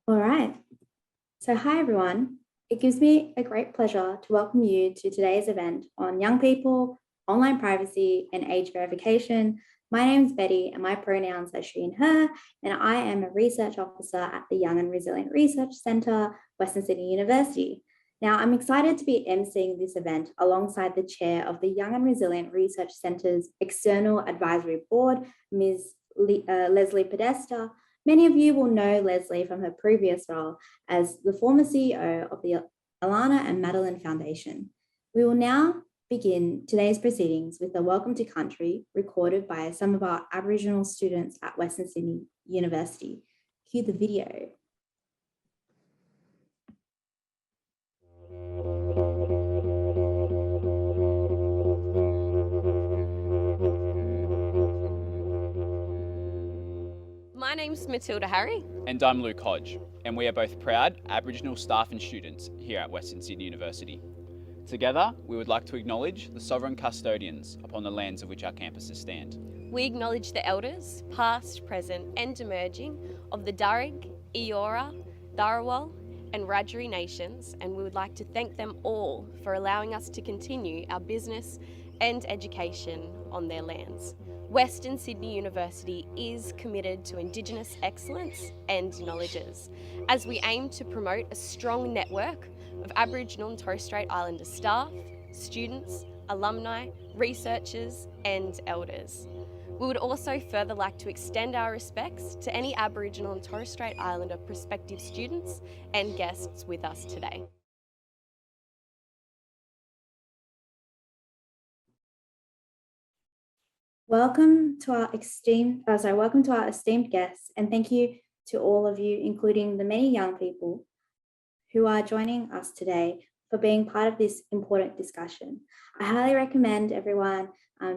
All right. So, hi everyone. It gives me a great pleasure to welcome you to today's event on young people, online privacy, and age verification. My name is Betty, and my pronouns are she and her, and I am a research officer at the Young and Resilient Research Centre, Western Sydney University. Now, I'm excited to be emceeing this event alongside the chair of the Young and Resilient Research Centre's External Advisory Board, Ms. Leslie Podesta. Many of you will know Leslie from her previous role as the former CEO of the Alana and Madeline Foundation. We will now begin today's proceedings with a Welcome to Country recorded by some of our Aboriginal students at Western Sydney University. Cue the video. My name's Matilda Harry. And I'm Luke Hodge, and we are both proud Aboriginal staff and students here at Western Sydney University. Together, we would like to acknowledge the sovereign custodians upon the lands of which our campuses stand. We acknowledge the elders, past, present and emerging, of the Darug, Eora, Dharawal and Wiradjuri nations, and we would like to thank them all for allowing us to continue our business and education on their lands. Western Sydney University is committed to Indigenous excellence and knowledges, as we aim to promote a strong network of Aboriginal and Torres Strait Islander staff, students, alumni, researchers and elders. We would also further like to extend our respects to any Aboriginal and Torres Strait Islander prospective students and guests with us today. Welcome to our esteemed guests, and thank you to all of you, including the many young people who are joining us today, for being part of this important discussion. I highly recommend everyone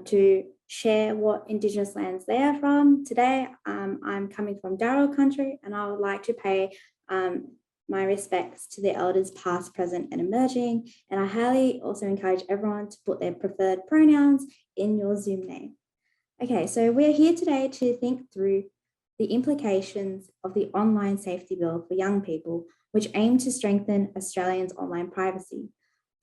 to share what Indigenous lands they are from. Today, I'm coming from Dharawal country, and I would like to pay my respects to the elders past, present and emerging, and I highly also encourage everyone to put their preferred pronouns in your Zoom name. Okay, so we're here today to think through the implications of the Online Safety Bill for young people, which aim to strengthen Australians' online privacy.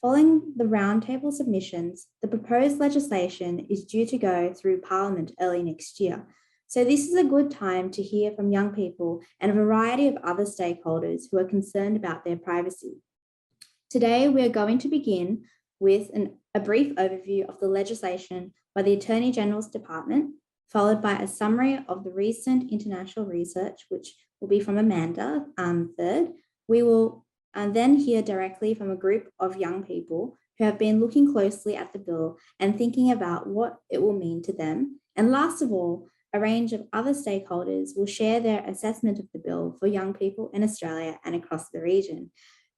Following the roundtable submissions, the proposed legislation is due to go through Parliament early next year. So this is a good time to hear from young people and a variety of other stakeholders who are concerned about their privacy. Today, we are going to begin with a brief overview of the legislation by the Attorney General's Department, followed by a summary of the recent international research, which will be from Amanda third. We will then hear directly from a group of young people who have been looking closely at the bill and thinking about what it will mean to them. And last of all, a range of other stakeholders will share their assessment of the bill for young people in Australia and across the region.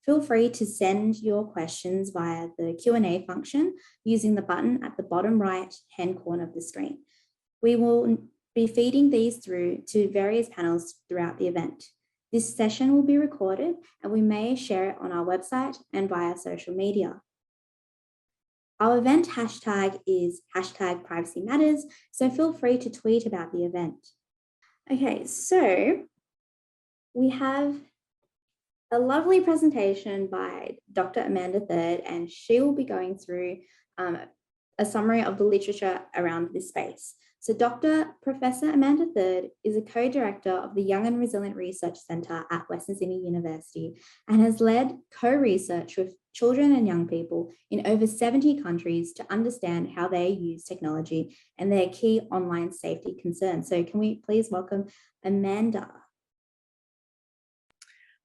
Feel free to send your questions via the Q&A function using the button at the bottom right-hand corner of the screen. We will be feeding these through to various panels throughout the event. This session will be recorded and we may share it on our website and via social media. Our event hashtag is #PrivacyMatters, so feel free to tweet about the event. Okay, so we have a lovely presentation by Dr. Amanda Third, and she will be going through a summary of the literature around this space. So Professor Amanda Third is a co-director of the Young and Resilient Research Centre at Western Sydney University and has led co-research with children and young people in over 70 countries to understand how they use technology and their key online safety concerns. So can we please welcome Amanda?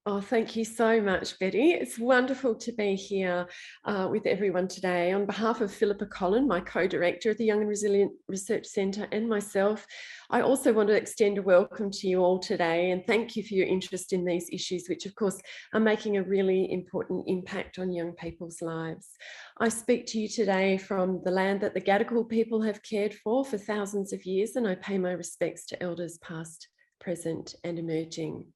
Oh, thank you so much, Betty. It's wonderful to be here with everyone today. On behalf of Philippa Collin, my co-director at the Young and Resilient Research Centre, and myself, I also want to extend a welcome to you all today and thank you for your interest in these issues, which of course are making a really important impact on young people's lives. I speak to you today from the land that the Gadigal people have cared for thousands of years, and I pay my respects to elders past, present and emerging.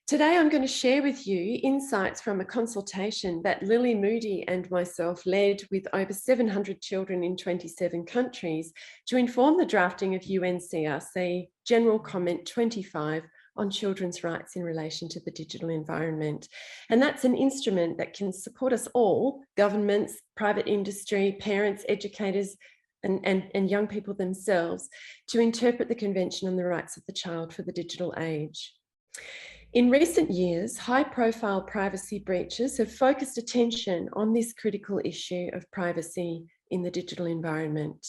Today, I'm going to share with you insights from a consultation that Lily Moody and myself led with over 700 children in 27 countries to inform the drafting of UNCRC General Comment 25 on children's rights in relation to the digital environment. And that's an instrument that can support us all, governments, private industry, parents, educators, and young people themselves, to interpret the Convention on the Rights of the Child for the digital age. In recent years, high-profile privacy breaches have focused attention on this critical issue of privacy in the digital environment.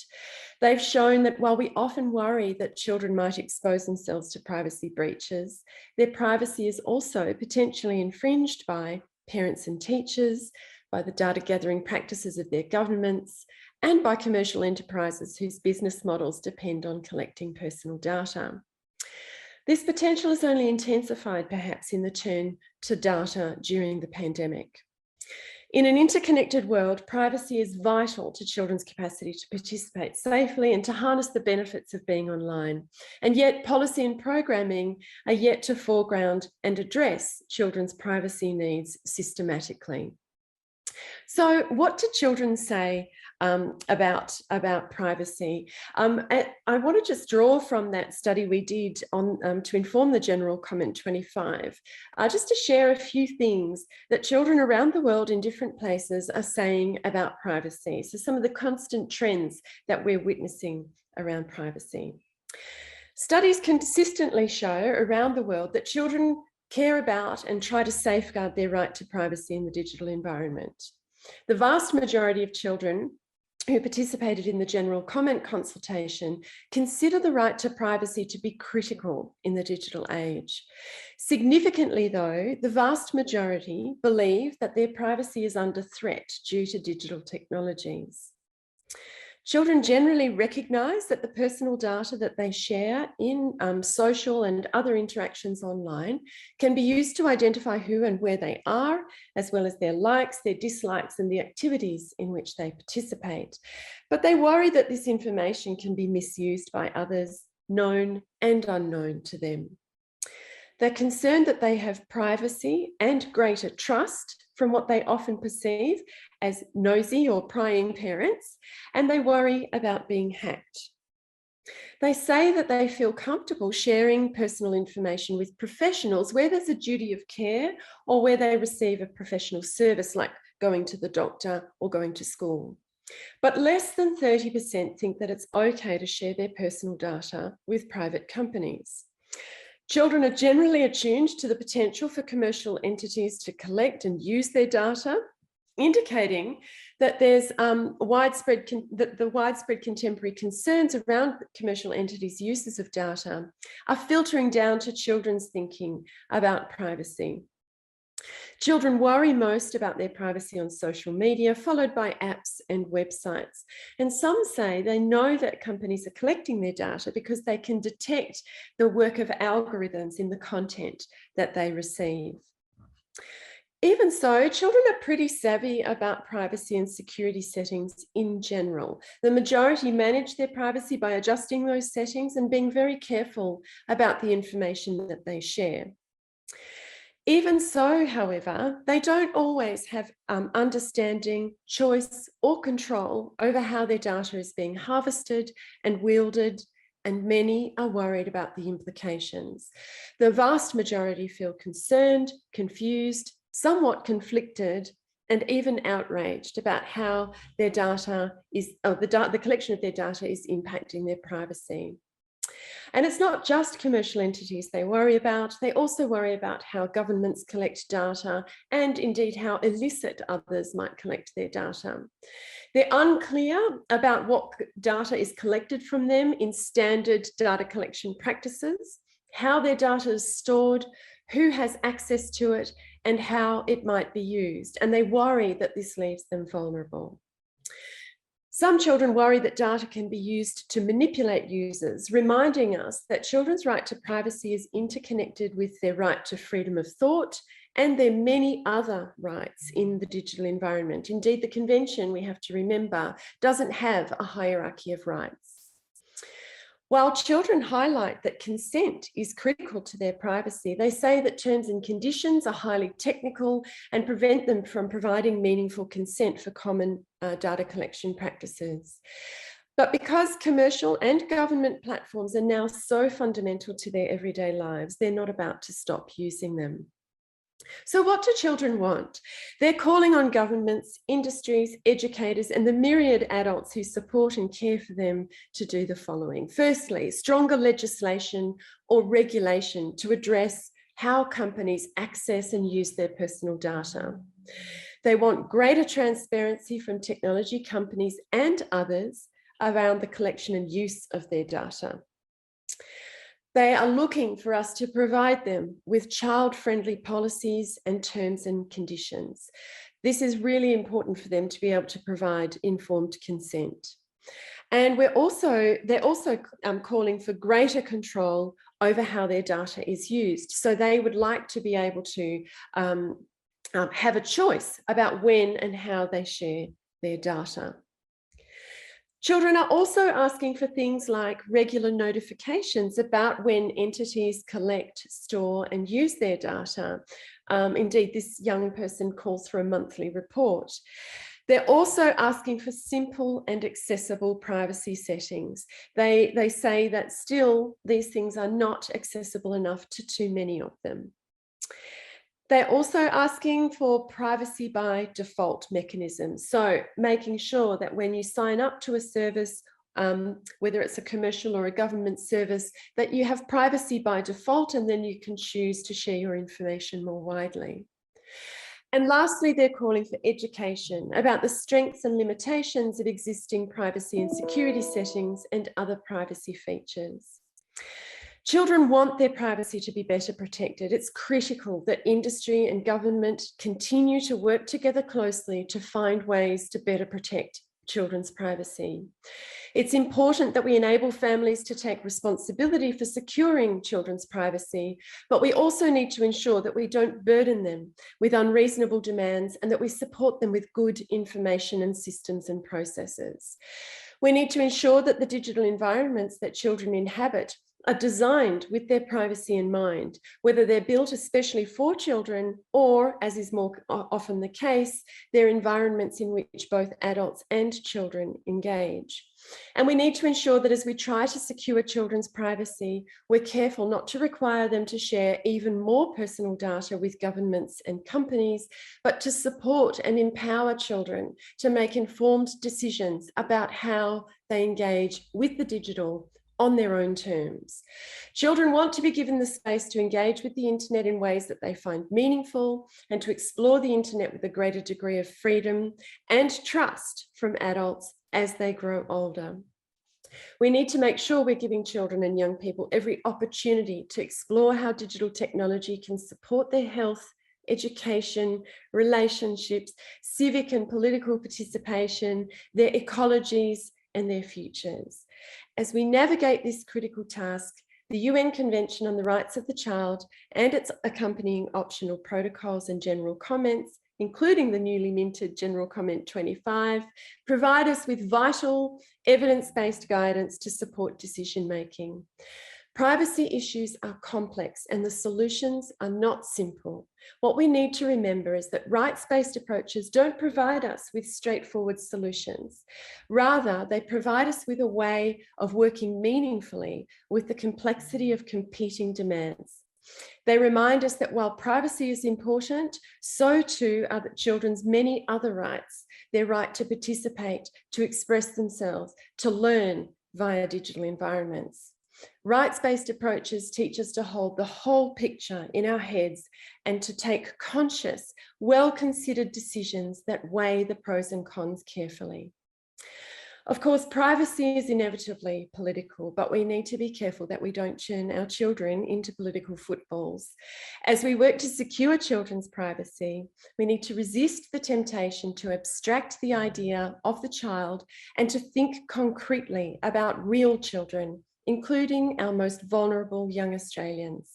They've shown that while we often worry that children might expose themselves to privacy breaches, their privacy is also potentially infringed by parents and teachers, by the data gathering practices of their governments, and by commercial enterprises whose business models depend on collecting personal data. This potential is only intensified perhaps in the turn to data during the pandemic. In an interconnected world, privacy is vital to children's capacity to participate safely and to harness the benefits of being online. And yet policy and programming are yet to foreground and address children's privacy needs systematically. So what do children say about privacy? I want to just draw from that study we did on to inform the General Comment 25, just to share a few things that children around the world in different places are saying about privacy. So some of the constant trends that we're witnessing around privacy. Studies consistently show around the world that children care about and try to safeguard their right to privacy in the digital environment. The vast majority of children who participated in the General Comment consultation consider the right to privacy to be critical in the digital age. Significantly, though, the vast majority believe that their privacy is under threat due to digital technologies. Children generally recognise that the personal data that they share in social and other interactions online can be used to identify who and where they are, as well as their likes, their dislikes, and the activities in which they participate. But they worry that this information can be misused by others, known and unknown to them. They're concerned that they have privacy and greater trust from what they often perceive as nosy or prying parents, and they worry about being hacked. They say that they feel comfortable sharing personal information with professionals where there's a duty of care or where they receive a professional service like going to the doctor or going to school. But less than 30% think that it's okay to share their personal data with private companies. Children are generally attuned to the potential for commercial entities to collect and use their data, indicating that there's the widespread contemporary concerns around commercial entities' uses of data are filtering down to children's thinking about privacy. Children worry most about their privacy on social media, followed by apps and websites. And some say they know that companies are collecting their data because they can detect the work of algorithms in the content that they receive. Even so, children are pretty savvy about privacy and security settings in general. The majority manage their privacy by adjusting those settings and being very careful about the information that they share. Even so, however, they don't always have understanding, choice, or control over how their data is being harvested and wielded, and many are worried about the implications. The vast majority feel concerned, confused, somewhat conflicted, and even outraged about how their data is, the collection of their data is impacting their privacy. And it's not just commercial entities they worry about, they also worry about how governments collect data and indeed how illicit others might collect their data. They're unclear about what data is collected from them in standard data collection practices, how their data is stored, who has access to it, and how it might be used. And they worry that this leaves them vulnerable. Some children worry that data can be used to manipulate users, reminding us that children's right to privacy is interconnected with their right to freedom of thought and their many other rights in the digital environment. Indeed, the Convention, we have to remember, doesn't have a hierarchy of rights. While children highlight that consent is critical to their privacy, they say that terms and conditions are highly technical and prevent them from providing meaningful consent for common data collection practices. But because commercial and government platforms are now so fundamental to their everyday lives, they're not about to stop using them. So what do children want? They're calling on governments, industries, educators, and the myriad adults who support and care for them to do the following. Firstly, stronger legislation or regulation to address how companies access and use their personal data. They want greater transparency from technology companies and others around the collection and use of their data. They are looking for us to provide them with child-friendly policies and terms and conditions. This is really important for them to be able to provide informed consent. And they're also calling for greater control over how their data is used. So they would like to be able to have a choice about when and how they share their data. Children are also asking for things like regular notifications about when entities collect, store, and use their data. Indeed, this young person calls for a monthly report. They're also asking for simple and accessible privacy settings. They say that still these things are not accessible enough to too many of them. They're also asking for privacy by default mechanisms. So making sure that when you sign up to a service, whether it's a commercial or a government service, that you have privacy by default, and then you can choose to share your information more widely. And lastly, they're calling for education about the strengths and limitations of existing privacy and security settings and other privacy features. Children want their privacy to be better protected. It's critical that industry and government continue to work together closely to find ways to better protect children's privacy. It's important that we enable families to take responsibility for securing children's privacy, but we also need to ensure that we don't burden them with unreasonable demands and that we support them with good information and systems and processes. We need to ensure that the digital environments that children inhabit are designed with their privacy in mind, whether they're built especially for children or, as is more often the case, they're environments in which both adults and children engage. And we need to ensure that as we try to secure children's privacy, we're careful not to require them to share even more personal data with governments and companies, but to support and empower children to make informed decisions about how they engage with the digital on their own terms. Children want to be given the space to engage with the internet in ways that they find meaningful and to explore the internet with a greater degree of freedom and trust from adults as they grow older. We need to make sure we're giving children and young people every opportunity to explore how digital technology can support their health, education, relationships, civic and political participation, their ecologies, and their futures. As we navigate this critical task, the UN Convention on the Rights of the Child and its accompanying optional protocols and general comments, including the newly minted General Comment 25, provide us with vital evidence-based guidance to support decision-making. Privacy issues are complex and the solutions are not simple. What we need to remember is that rights-based approaches don't provide us with straightforward solutions. Rather, they provide us with a way of working meaningfully with the complexity of competing demands. They remind us that while privacy is important, so too are the children's many other rights, their right to participate, to express themselves, to learn via digital environments. Rights-based approaches teach us to hold the whole picture in our heads and to take conscious, well-considered decisions that weigh the pros and cons carefully. Of course, privacy is inevitably political, but we need to be careful that we don't turn our children into political footballs. As we work to secure children's privacy, we need to resist the temptation to abstract the idea of the child and to think concretely about real children, including our most vulnerable young Australians.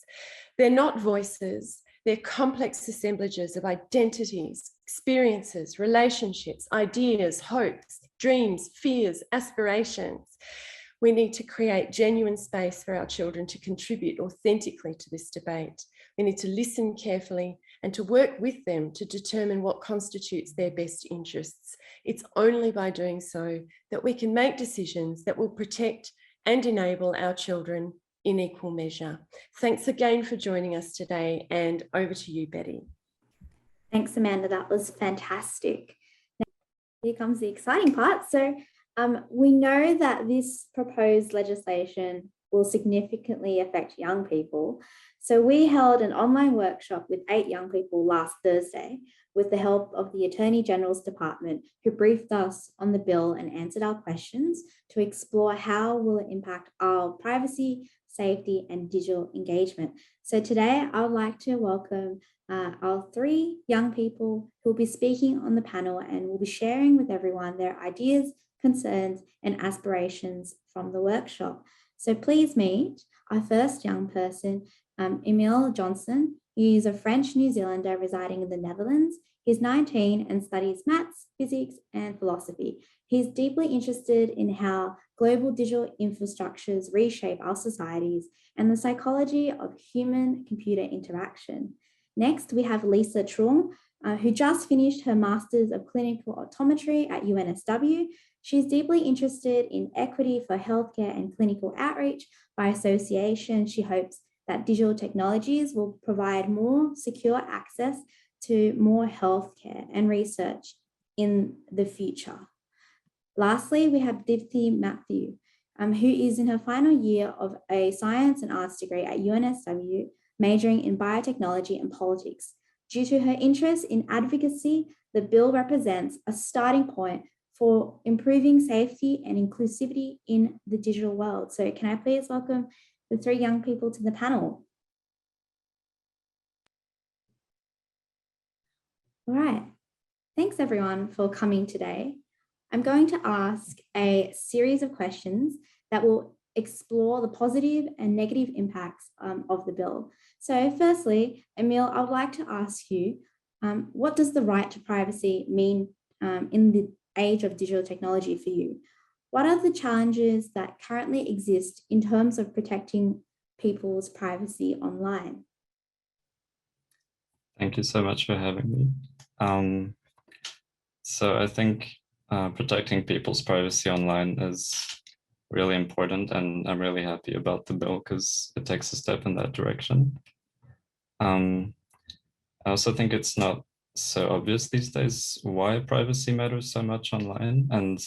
They're not voices, they're complex assemblages of identities, experiences, relationships, ideas, hopes, dreams, fears, aspirations. We need to create genuine space for our children to contribute authentically to this debate. We need to listen carefully and to work with them to determine what constitutes their best interests. It's only by doing so that we can make decisions that will protect and enable our children in equal measure. Thanks again for joining us today, and over to you, Betty. Thanks, Amanda. That was fantastic. Now, here comes the exciting part. So we know that this proposed legislation will significantly affect young people. So we held an online workshop with 8 young people last Thursday with the help of the Attorney General's Department, who briefed us on the bill and answered our questions to explore how will it impact our privacy, safety, and digital engagement. So today I would like to welcome our 3 young people who will be speaking on the panel and will be sharing with everyone their ideas, concerns, and aspirations from the workshop. So please meet our first young person, Emil Johnson. He is a French New Zealander residing in the Netherlands. He's 19 and studies maths, physics, and philosophy. He's deeply interested in how global digital infrastructures reshape our societies and the psychology of human-computer interaction. Next, we have Lisa Trung, who just finished her Masters of Clinical Optometry at UNSW. She's deeply interested in equity for healthcare and clinical outreach. By association, she hopes that digital technologies will provide more secure access to more healthcare and research in the future. Lastly, we have Dipti Matthew, who is in her final year of a science and arts degree at UNSW, majoring in biotechnology and politics. Due to her interest in advocacy, the bill represents a starting point for improving safety and inclusivity in the digital world. So can I please welcome the 3 young people to the panel? All right, thanks everyone for coming today. I'm going to ask a series of questions that will explore the positive and negative impacts of the bill. So firstly, Emil, I would like to ask you, what does the right to privacy mean in the age of digital technology for you? What are the challenges that currently exist in terms of protecting people's privacy online? Thank you so much for having me. So I think protecting people's privacy online is really important, and I'm really happy about the bill because it takes a step in that direction. I also think it's not so obvious these days why privacy matters so much online, and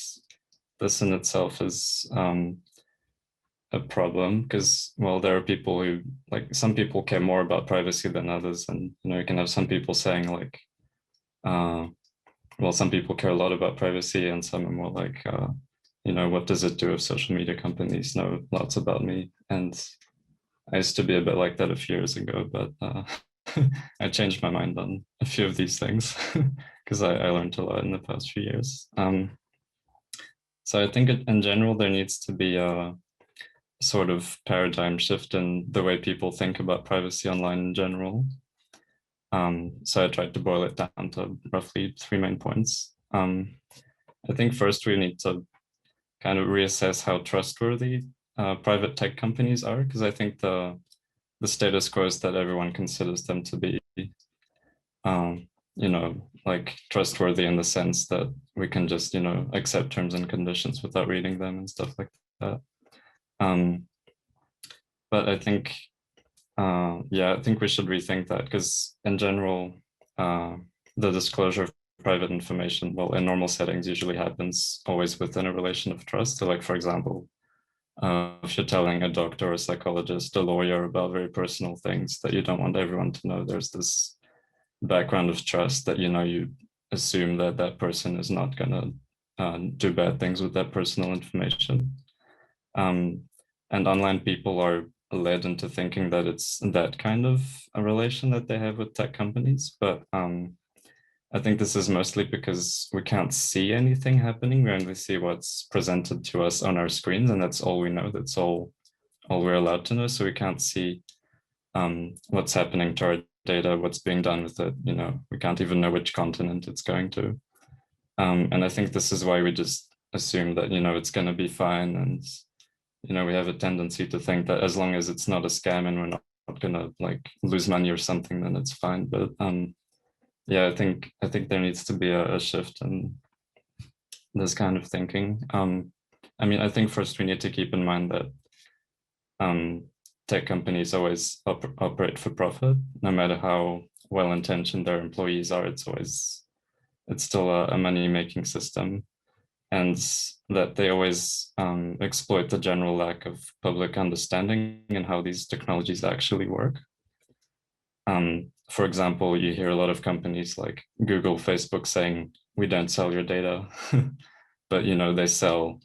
this in itself is a problem because, well, there are people who, like, some people care more about privacy than others, and you can have some people saying like, well, some people care a lot about privacy and some are more like, what does it do if social media companies know lots about me? And I used to be a bit like that a few years ago, but I changed my mind on a few of these things because I learned a lot in the past few years. So I think in general, there needs to be a sort of paradigm shift in the way people think about privacy online in general. So I tried to boil it down to roughly 3 main points. I think first we need to kind of reassess how trustworthy private tech companies are, because I think the status quo is that everyone considers them to be, like trustworthy in the sense that we can just, accept terms and conditions without reading them and stuff like that. But I think, I think we should rethink that, because in general, the disclosure of private information, well, in normal settings usually happens always within a relation of trust. So like, for example, if you're telling a doctor or a psychologist, a lawyer about very personal things that you don't want everyone to know, there's this background of trust that, you assume that that person is not gonna do bad things with that personal information. And online people are led into thinking that it's that kind of a relation that they have with tech companies. But I think this is mostly because we can't see anything happening. We only see what's presented to us on our screens, and that's all we know. That's all we're allowed to know. So we can't see what's happening to our data, what's being done with it. We can't even know which continent it's going to. And I think this is why we just assume that, it's going to be fine. And, we have a tendency to think that as long as it's not a scam and we're not gonna like lose money or something, then it's fine. But yeah, I think there needs to be a shift in this kind of thinking. I mean, I think first we need to keep in mind that tech companies always operate for profit, no matter how well-intentioned their employees are. It's still a money-making system, and that they always exploit the general lack of public understanding in how these technologies actually work. For example, you hear a lot of companies like Google, Facebook saying, we don't sell your data, but they sell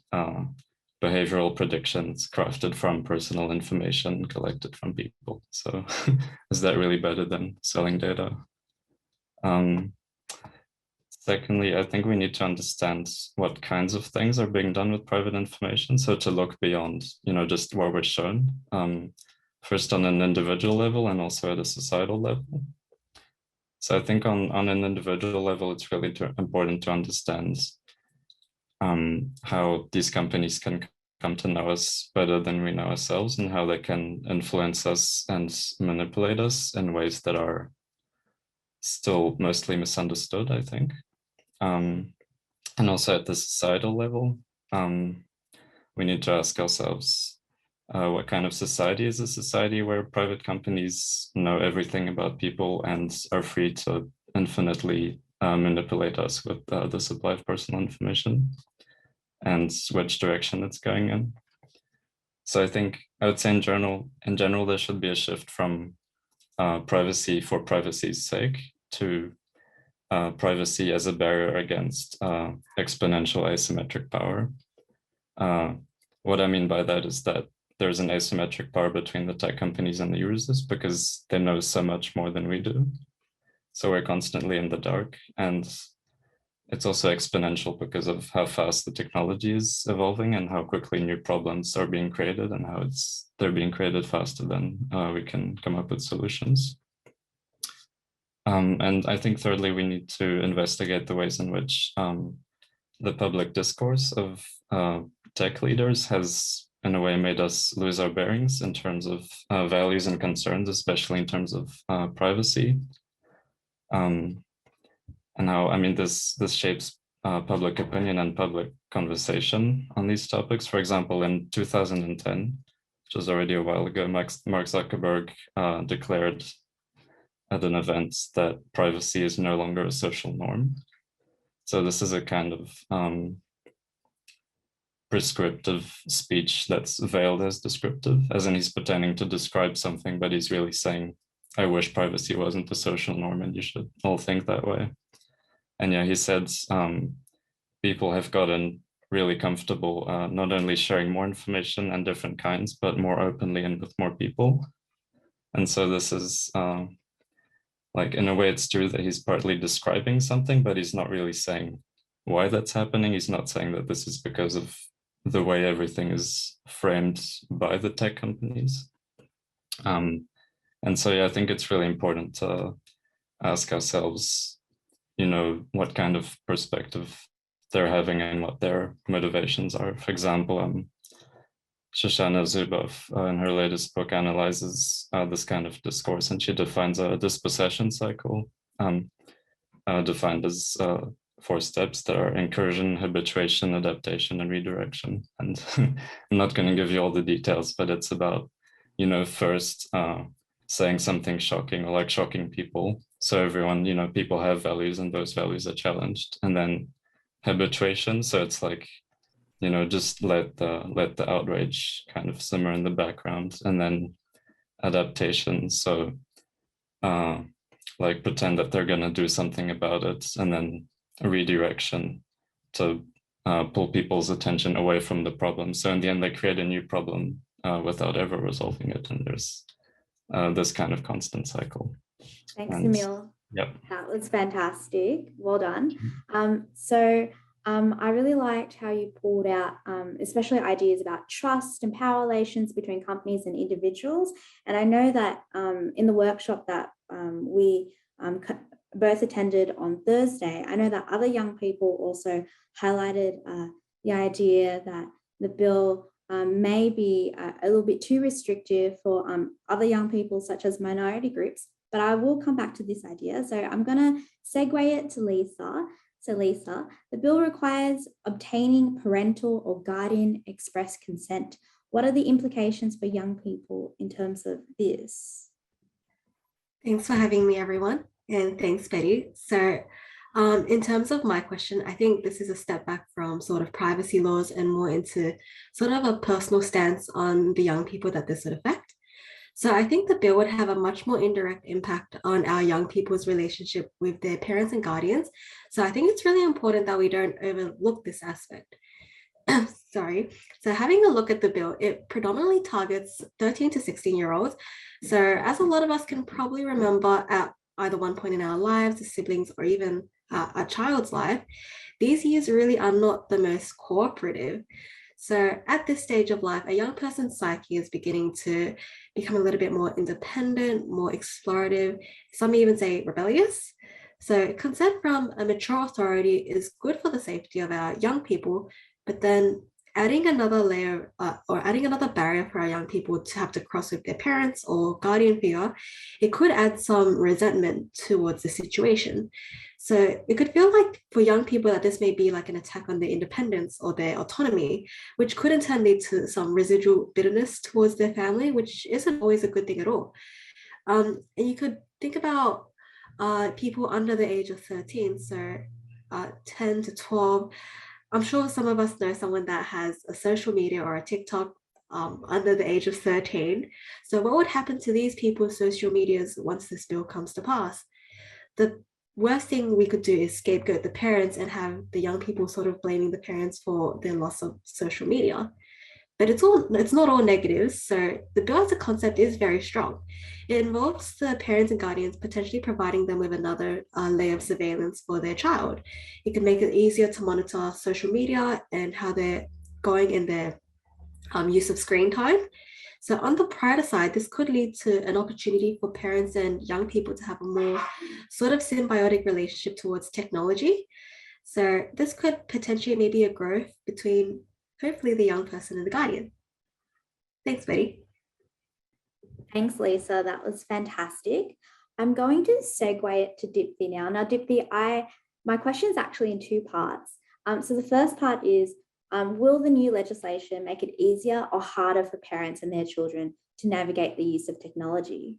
behavioral predictions crafted from personal information collected from people. So is that really better than selling data? Secondly, I think we need to understand what kinds of things are being done with private information. So to look beyond, just what we're shown, first on an individual level and also at a societal level. So I think on an individual level, it's really important to understand how these companies can come to know us better than we know ourselves, and how they can influence us and manipulate us in ways that are still mostly misunderstood, I think. And also at the societal level, we need to ask ourselves, what kind of society is a society where private companies know everything about people and are free to infinitely manipulate us with the supply of personal information, and which direction it's going in? So I think I would say in general, there should be a shift from privacy for privacy's sake to privacy as a barrier against exponential asymmetric power. What I mean by that is that there's an asymmetric power between the tech companies and the users because they know so much more than we do. So we're constantly in the dark, and it's also exponential because of how fast the technology is evolving and how quickly new problems are being created, and how they're being created faster than we can come up with solutions. And I think thirdly, we need to investigate the ways in which the public discourse of tech leaders has in a way made us lose our bearings in terms of values and concerns, especially in terms of privacy. And how, I mean, this shapes public opinion and public conversation on these topics. For example, in 2010, which was already a while ago, Mark Zuckerberg declared at an event that privacy is no longer a social norm. So this is a kind of prescriptive speech that's veiled as descriptive, as in he's pretending to describe something, but he's really saying, I wish privacy wasn't a social norm and you should all think that way. And yeah, he said people have gotten really comfortable not only sharing more information and different kinds, but more openly and with more people. And so this is like, in a way, it's true that he's partly describing something, but he's not really saying why that's happening. He's not saying that this is because of the way everything is framed by the tech companies. And so, yeah, I think it's really important to ask ourselves, what kind of perspective they're having and what their motivations are. For example, Shoshana Zuboff in her latest book analyzes this kind of discourse, and she defines a dispossession cycle, defined as 4 steps that are incursion, habituation, adaptation, and redirection. And I'm not going to give you all the details, but it's about, first saying something shocking or like shocking people. So everyone, people have values and those values are challenged. And then habituation. So it's like, just let the outrage kind of simmer in the background. And then adaptation. So like pretend that they're going to do something about it. And then a redirection to pull people's attention away from the problem. So in the end, they create a new problem without ever resolving it. And there's this kind of constant cycle. Thanks, Emil. Yep. That was fantastic. Well done. I really liked how you pulled out, especially ideas about trust and power relations between companies and individuals. And I know that in the workshop that we both attended on Thursday, I know that other young people also highlighted the idea that the bill may be a little bit too restrictive for other young people, such as minority groups. But I will come back to this idea. So I'm going to segue it to Lisa. So Lisa, the bill requires obtaining parental or guardian express consent. What are the implications for young people in terms of this? Thanks for having me, everyone. And thanks, Betty. So in terms of my question, I think this is a step back from sort of privacy laws and more into sort of a personal stance on the young people that this would affect. So I think the bill would have a much more indirect impact on our young people's relationship with their parents and guardians. So I think it's really important that we don't overlook this aspect. Sorry. So having a look at the bill, it predominantly targets 13 to 16-year-olds. So as a lot of us can probably remember at either one point in our lives, as siblings, or even a child's life, these years really are not the most cooperative. So at this stage of life, a young person's psyche is beginning to become a little bit more independent, more explorative, some even say rebellious. So consent from a mature authority is good for the safety of our young people, but then adding another layer or adding another barrier for our young people to have to cross with their parents or guardian figure, it could add some resentment towards the situation. So it could feel like for young people that this may be like an attack on their independence or their autonomy, which could in turn lead to some residual bitterness towards their family, which isn't always a good thing at all. And you could think about people under the age of 13, so 10 to 12. I'm sure some of us know someone that has a social media or a TikTok under the age of 13. So what would happen to these people's social medias once this bill comes to pass? The worst thing we could do is scapegoat the parents and have the young people sort of blaming the parents for their loss of social media. But it's not all negatives. So the bill as a concept is very strong. It involves the parents and guardians potentially providing them with another layer of surveillance for their child. It can make it easier to monitor social media and how they're going in their use of screen time. So on the brighter side, this could lead to an opportunity for parents and young people to have a more sort of symbiotic relationship towards technology. So this could potentially maybe a growth between hopefully the young person and the guardian. Thanks, Betty. Thanks, Lisa. That was fantastic. I'm going to segue it to Dipti now. Now, Dipti, my question is actually in two parts. So the first part is, will the new legislation make it easier or harder for parents and their children to navigate the use of technology?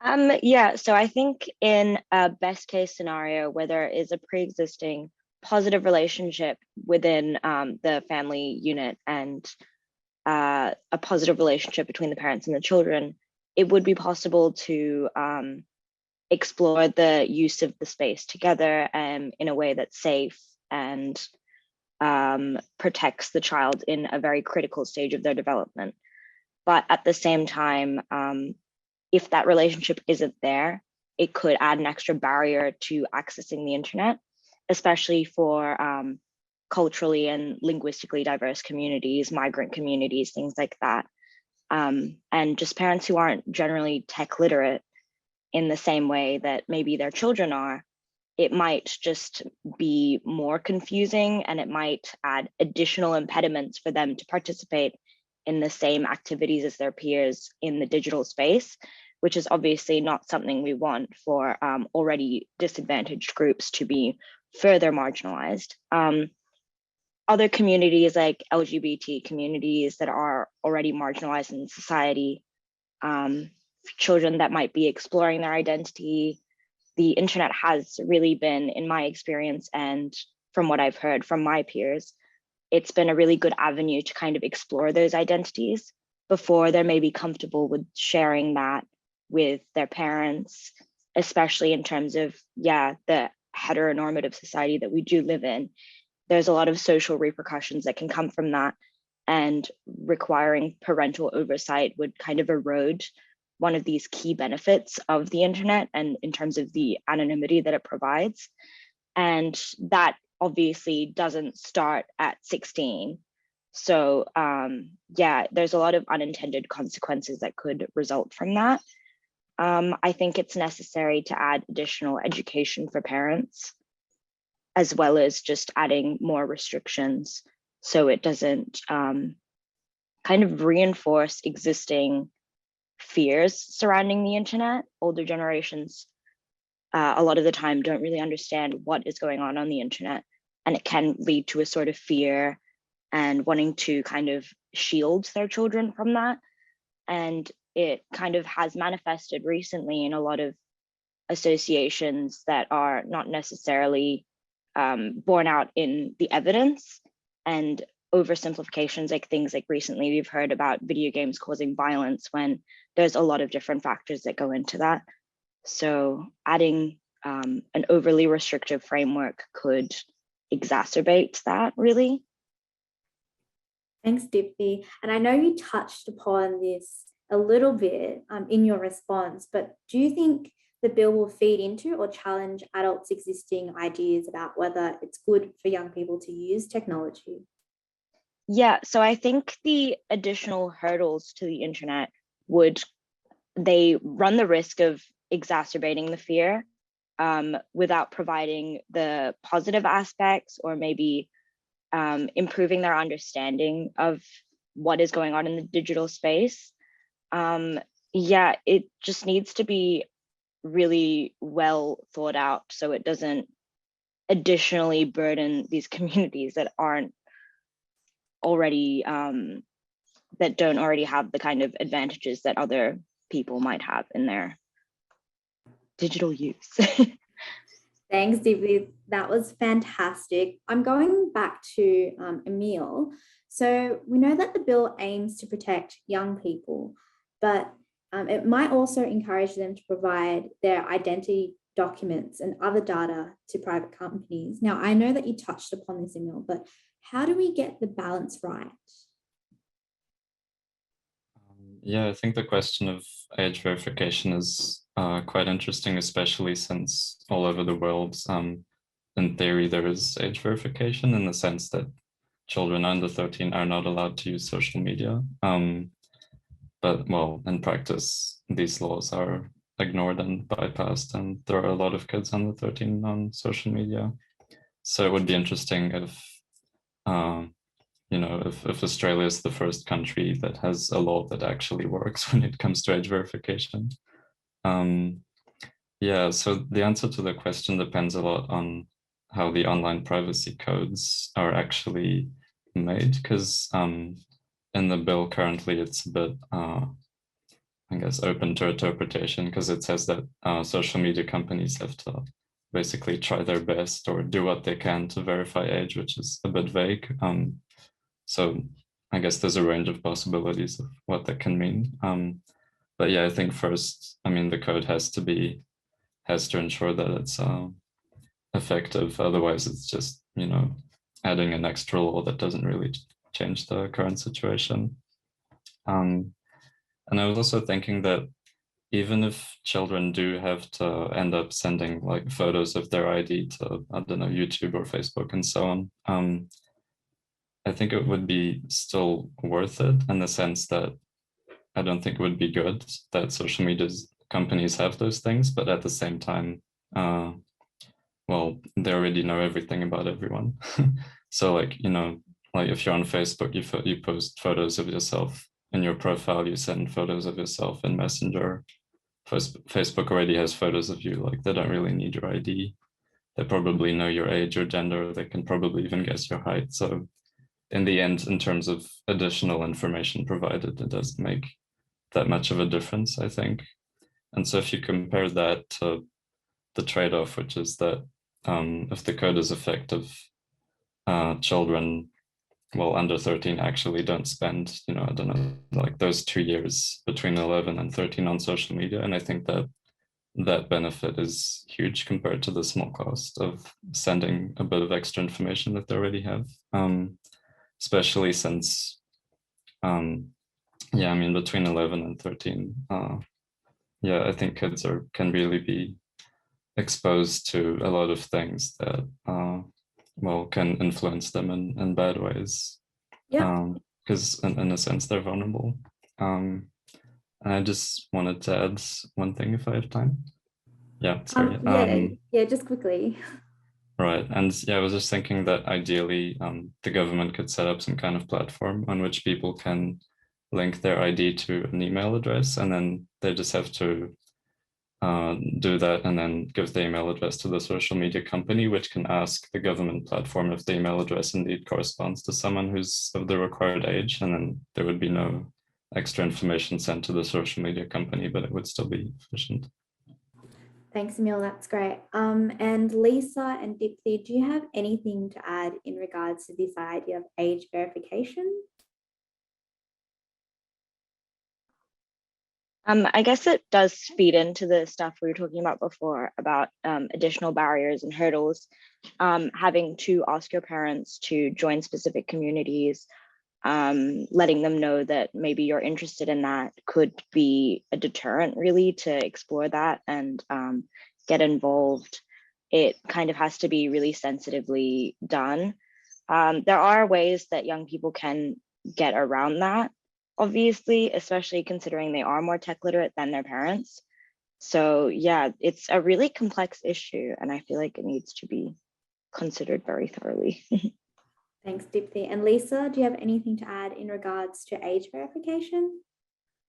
Yeah, so I think in a best case scenario where there is a pre-existing positive relationship within the family unit and a positive relationship between the parents and the children, it would be possible to explore the use of the space together in a way that's safe and protects the child in a very critical stage of their development. But at the same time, if that relationship isn't there, it could add an extra barrier to accessing the internet, especially for culturally and linguistically diverse communities, migrant communities, things like that. And just parents who aren't generally tech literate in the same way that maybe their children are, it might just be more confusing and it might add additional impediments for them to participate in the same activities as their peers in the digital space, which is obviously not something we want for already disadvantaged groups to be further marginalized. Other communities like LGBT communities that are already marginalized in society, children that might be exploring their identity, the internet has really been, in my experience and from what I've heard from my peers, it's been a really good avenue to kind of explore those identities before they're maybe comfortable with sharing that with their parents, especially in terms of, the heteronormative society that we do live in. There's a lot of social repercussions that can come from that, and requiring parental oversight would kind of erode one of these key benefits of the internet and in terms of the anonymity that it provides. And that obviously doesn't start at 16. So there's a lot of unintended consequences that could result from that. I think it's necessary to add additional education for parents, as well as just adding more restrictions so it doesn't kind of reinforce existing fears surrounding the internet. Older generations, a lot of the time, don't really understand what is going on the internet, and it can lead to a sort of fear and wanting to kind of shield their children from that. And it kind of has manifested recently in a lot of associations that are not necessarily borne out in the evidence, and oversimplifications, like things like recently we've heard about video games causing violence, when there's a lot of different factors that go into that. So adding an overly restrictive framework could exacerbate that, really. Thanks, Dipti. And I know you touched upon this a little bit in your response, but do you think the bill will feed into or challenge adults' existing ideas about whether it's good for young people to use technology? Yeah, so I think the additional hurdles to the internet they run the risk of exacerbating the fear without providing the positive aspects, or maybe improving their understanding of what is going on in the digital space. Yeah, it just needs to be really well thought out so it doesn't additionally burden these communities that aren't already that don't already have the kind of advantages that other people might have in their digital use. Thanks, Divya. That was fantastic. I'm going back to Emil. So we know that the bill aims to protect young people, but it might also encourage them to provide their identity documents and other data to private companies. Now, I know that you touched upon this, Emil, but how do we get the balance right? Yeah, I think the question of age verification is quite interesting, especially since all over the world, in theory, there is age verification in the sense that children under 13 are not allowed to use social media. But well, in practice, these laws are ignored and bypassed, and there are a lot of kids under 13 on social media. So it would be interesting if, if Australia is the first country that has a law that actually works when it comes to age verification. Yeah, so the answer to the question depends a lot on how the online privacy codes are actually made, because in the bill currently it's a bit, I guess, open to interpretation, because it says that social media companies have to basically try their best or do what they can to verify age, which is a bit vague. So I guess there's a range of possibilities of what that can mean. But yeah, I think first, the code has to ensure that it's effective. Otherwise, it's just, adding an extra law that doesn't really change the current situation. And I was also thinking that even if children do have to end up sending like photos of their ID to, I don't know, YouTube or Facebook and so on, I think it would be still worth it, in the sense that I don't think it would be good that social media companies have those things, but at the same time, well, they already know everything about everyone. So like, like if you're on Facebook, you post photos of yourself in your profile, you send photos of yourself in Messenger. Facebook already has photos of you, like they don't really need your ID. They probably know your age or gender. They can probably even guess your height. So in the end, in terms of additional information provided, it doesn't make that much of a difference, I think. And so if you compare that to the trade-off, which is that if the code is effective, children, well, under 13 actually don't spend, I don't know, like those 2 years between 11 and 13 on social media. And I think that that benefit is huge compared to the small cost of sending a bit of extra information that they already have, especially since, yeah, between 11 and 13, yeah, I think kids can really be exposed to a lot of things that, well, can influence them in bad ways. Yeah. Because in a sense, they're vulnerable. And I just wanted to add one thing if I have time. Yeah, sorry. Yeah, just quickly. Right. And yeah, I was just thinking that ideally the government could set up some kind of platform on which people can link their ID to an email address, and then they just have to do that and then give the email address to the social media company, which can ask the government platform if the email address indeed corresponds to someone who's of the required age, and then there would be no extra information sent to the social media company, but it would still be efficient. Thanks, Emil. That's great. And Lisa and Dipti, do you have anything to add in regards to this idea of age verification? I guess it does feed into the stuff we were talking about before about additional barriers and hurdles. Having to ask your parents to join specific communities, letting them know that maybe you're interested in that could be a deterrent really to explore that and get involved. It kind of has to be really sensitively done. There are ways that young people can get around that, obviously, especially considering they are more tech literate than their parents. So yeah, it's a really complex issue, and I feel like it needs to be considered very thoroughly. Thanks, Dipti. And Lisa, do you have anything to add in regards to age verification?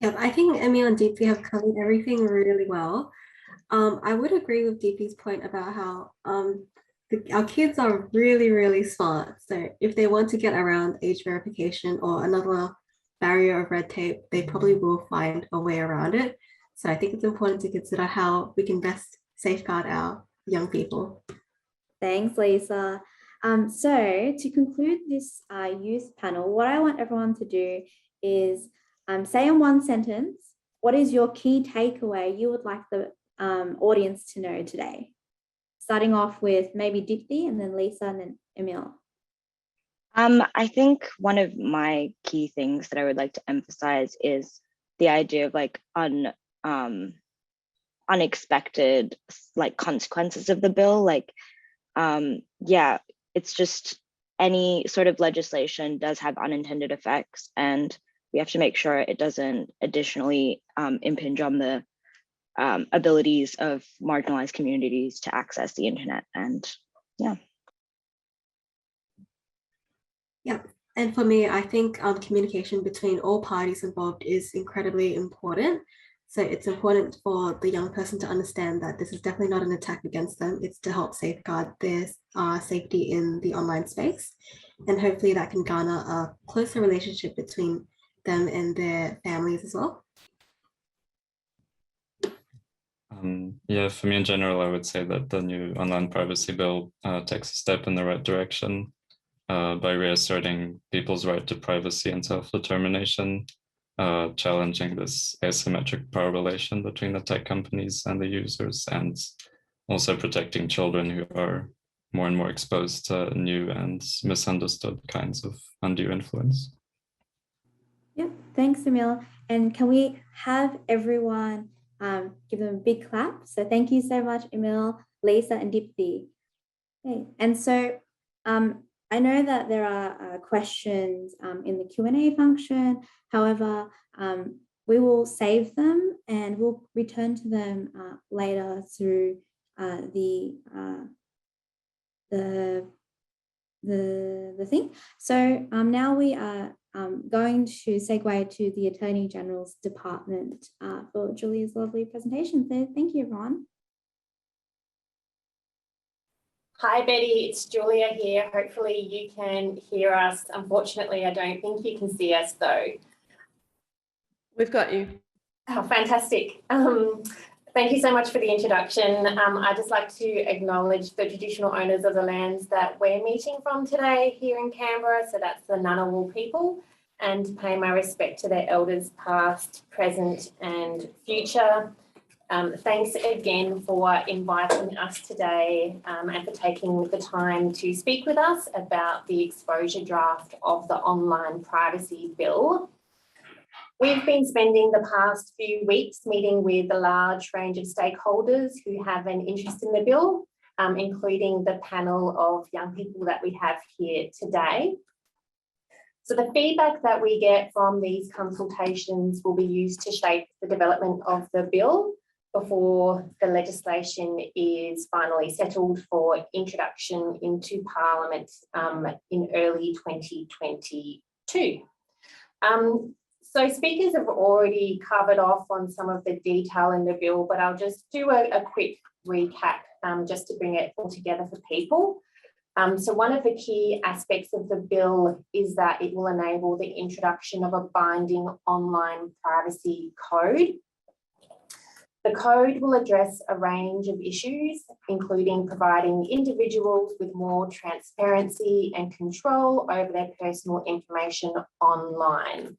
Yep, I think Emil and Deepthi have covered everything really well. I would agree with Deepti's point about how our kids are really, really smart. So if they want to get around age verification or another barrier of red tape, they probably will find a way around it. So I think it's important to consider how we can best safeguard our young people. Thanks, Lisa. So to conclude this youth panel, what I want everyone to do is say in one sentence, what is your key takeaway you would like the audience to know today? Starting off with maybe Dipti and then Lisa and then Emil. I think one of my key things that I would like to emphasize is the idea of like unexpected like consequences of the bill. Like, yeah, it's just any sort of legislation does have unintended effects, and we have to make sure it doesn't additionally impinge on the abilities of marginalized communities to access the internet. And yeah. Yeah, and for me, I think communication between all parties involved is incredibly important. So it's important for the young person to understand that this is definitely not an attack against them. It's to help safeguard their safety in the online space. And hopefully that can garner a closer relationship between them and their families as well. Yeah, for me in general, I would say that the new online privacy bill takes a step in the right direction by reasserting people's right to privacy and self-determination, challenging this asymmetric power relation between the tech companies and the users, and also protecting children who are more and more exposed to new and misunderstood kinds of undue influence. Yeah, thanks, Emil. And can we have everyone give them a big clap? So thank you so much, Emil, Lisa, and Dipti. Okay, and so I know that there are questions in the Q&A function. However, we will save them and we'll return to them later through the thing. So now we are going to segue to the Attorney General's Department for Julia's lovely presentation. So thank you, everyone. Hi, Betty, it's Julia here. Hopefully you can hear us. Unfortunately, I don't think you can see us though. We've got you. Oh, fantastic. Thank you so much for the introduction. I'd just like to acknowledge the traditional owners of the lands that we're meeting from today here in Canberra. So that's the Ngunnawal people, and pay my respect to their elders past, present and future. Thanks again for inviting us today and for taking the time to speak with us about the exposure draft of the online privacy bill. We've been spending the past few weeks meeting with a large range of stakeholders who have an interest in the bill, including the panel of young people that we have here today. So the feedback that we get from these consultations will be used to shape the development of the bill. before the legislation is finally settled for introduction into Parliament in early 2022. So speakers have already covered off on some of the detail in the bill, but I'll just do a quick recap just to bring it all together for people. So one of the key aspects of the bill is that it will enable the introduction of a binding online privacy code. The code will address a range of issues, including providing individuals with more transparency and control over their personal information online.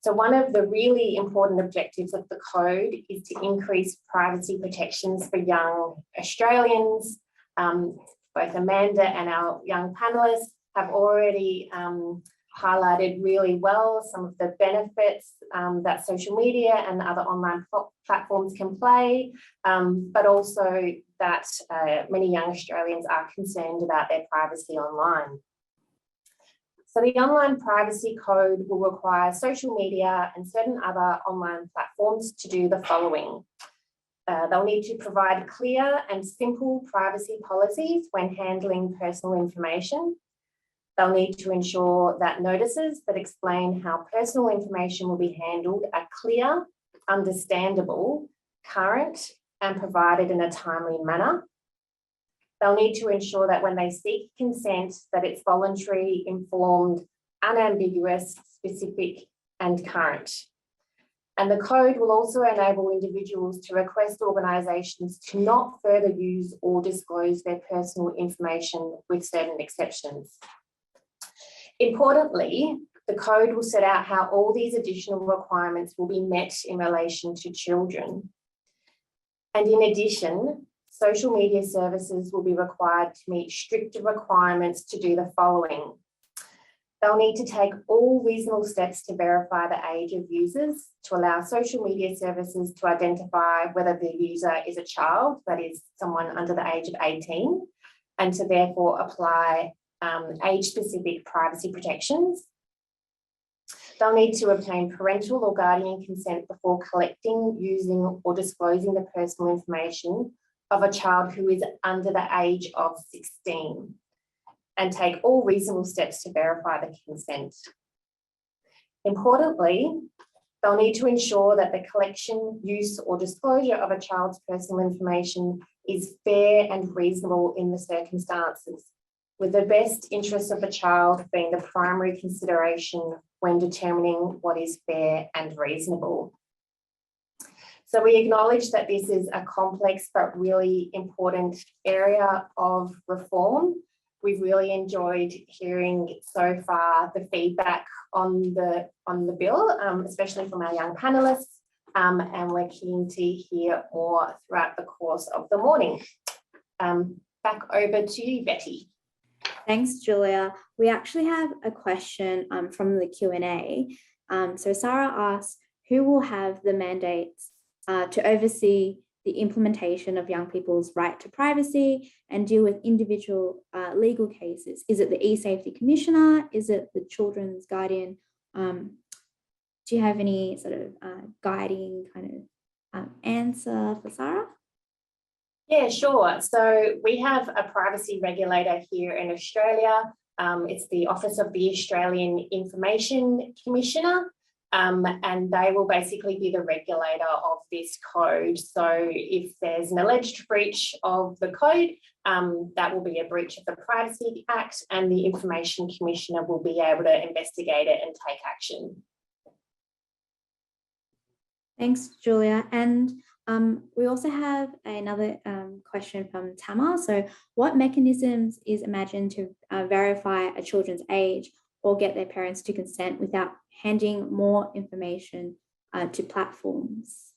So one of the really important objectives of the code is to increase privacy protections for young Australians. Both Amanda and our young panellists have already highlighted really well some of the benefits that social media and other online platforms can play, but also that many young Australians are concerned about their privacy online. So the online privacy code will require social media and certain other online platforms to do the following. They'll need to provide clear and simple privacy policies when handling personal information. They'll need to ensure that notices that explain how personal information will be handled are clear, understandable, current, and provided in a timely manner. They'll need to ensure that when they seek consent, that it's voluntary, informed, unambiguous, specific, and current. And the code will also enable individuals to request organisations to not further use or disclose their personal information with certain exceptions. Importantly, the code will set out how all these additional requirements will be met in relation to children. And in addition, social media services will be required to meet stricter requirements to do the following. They'll need to take all reasonable steps to verify the age of users, to allow social media services to identify whether the user is a child, that is someone under the age of 18, and to therefore apply age-specific privacy protections. They'll need to obtain parental or guardian consent before collecting, using, or disclosing the personal information of a child who is under the age of 16, and take all reasonable steps to verify the consent. Importantly, they'll need to ensure that the collection, use, or disclosure of a child's personal information is fair and reasonable in the circumstances, with the best interests of the child being the primary consideration when determining what is fair and reasonable. So we acknowledge that this is a complex but really important area of reform. We've really enjoyed hearing so far the feedback on the bill, especially from our young panellists, and we're keen to hear more throughout the course of the morning. Back over to you, Betty. Thanks, Julia. We actually have a question from the Q&A. So Sarah asks, who will have the mandates to oversee the implementation of young people's right to privacy and deal with individual legal cases? Is it the e-safety commissioner? Is it the children's guardian? Do you have any sort of guiding kind of answer for Sarah? Yeah, sure. So we have a privacy regulator here in Australia. It's the Office of the Australian Information Commissioner, and they will basically be the regulator of this code. So if there's an alleged breach of the code, that will be a breach of the Privacy Act, and the Information Commissioner will be able to investigate it and take action. Thanks, Julia. And we also have another question from Tamar. So what mechanisms is imagined to verify a children's age or get their parents to consent without handing more information to platforms?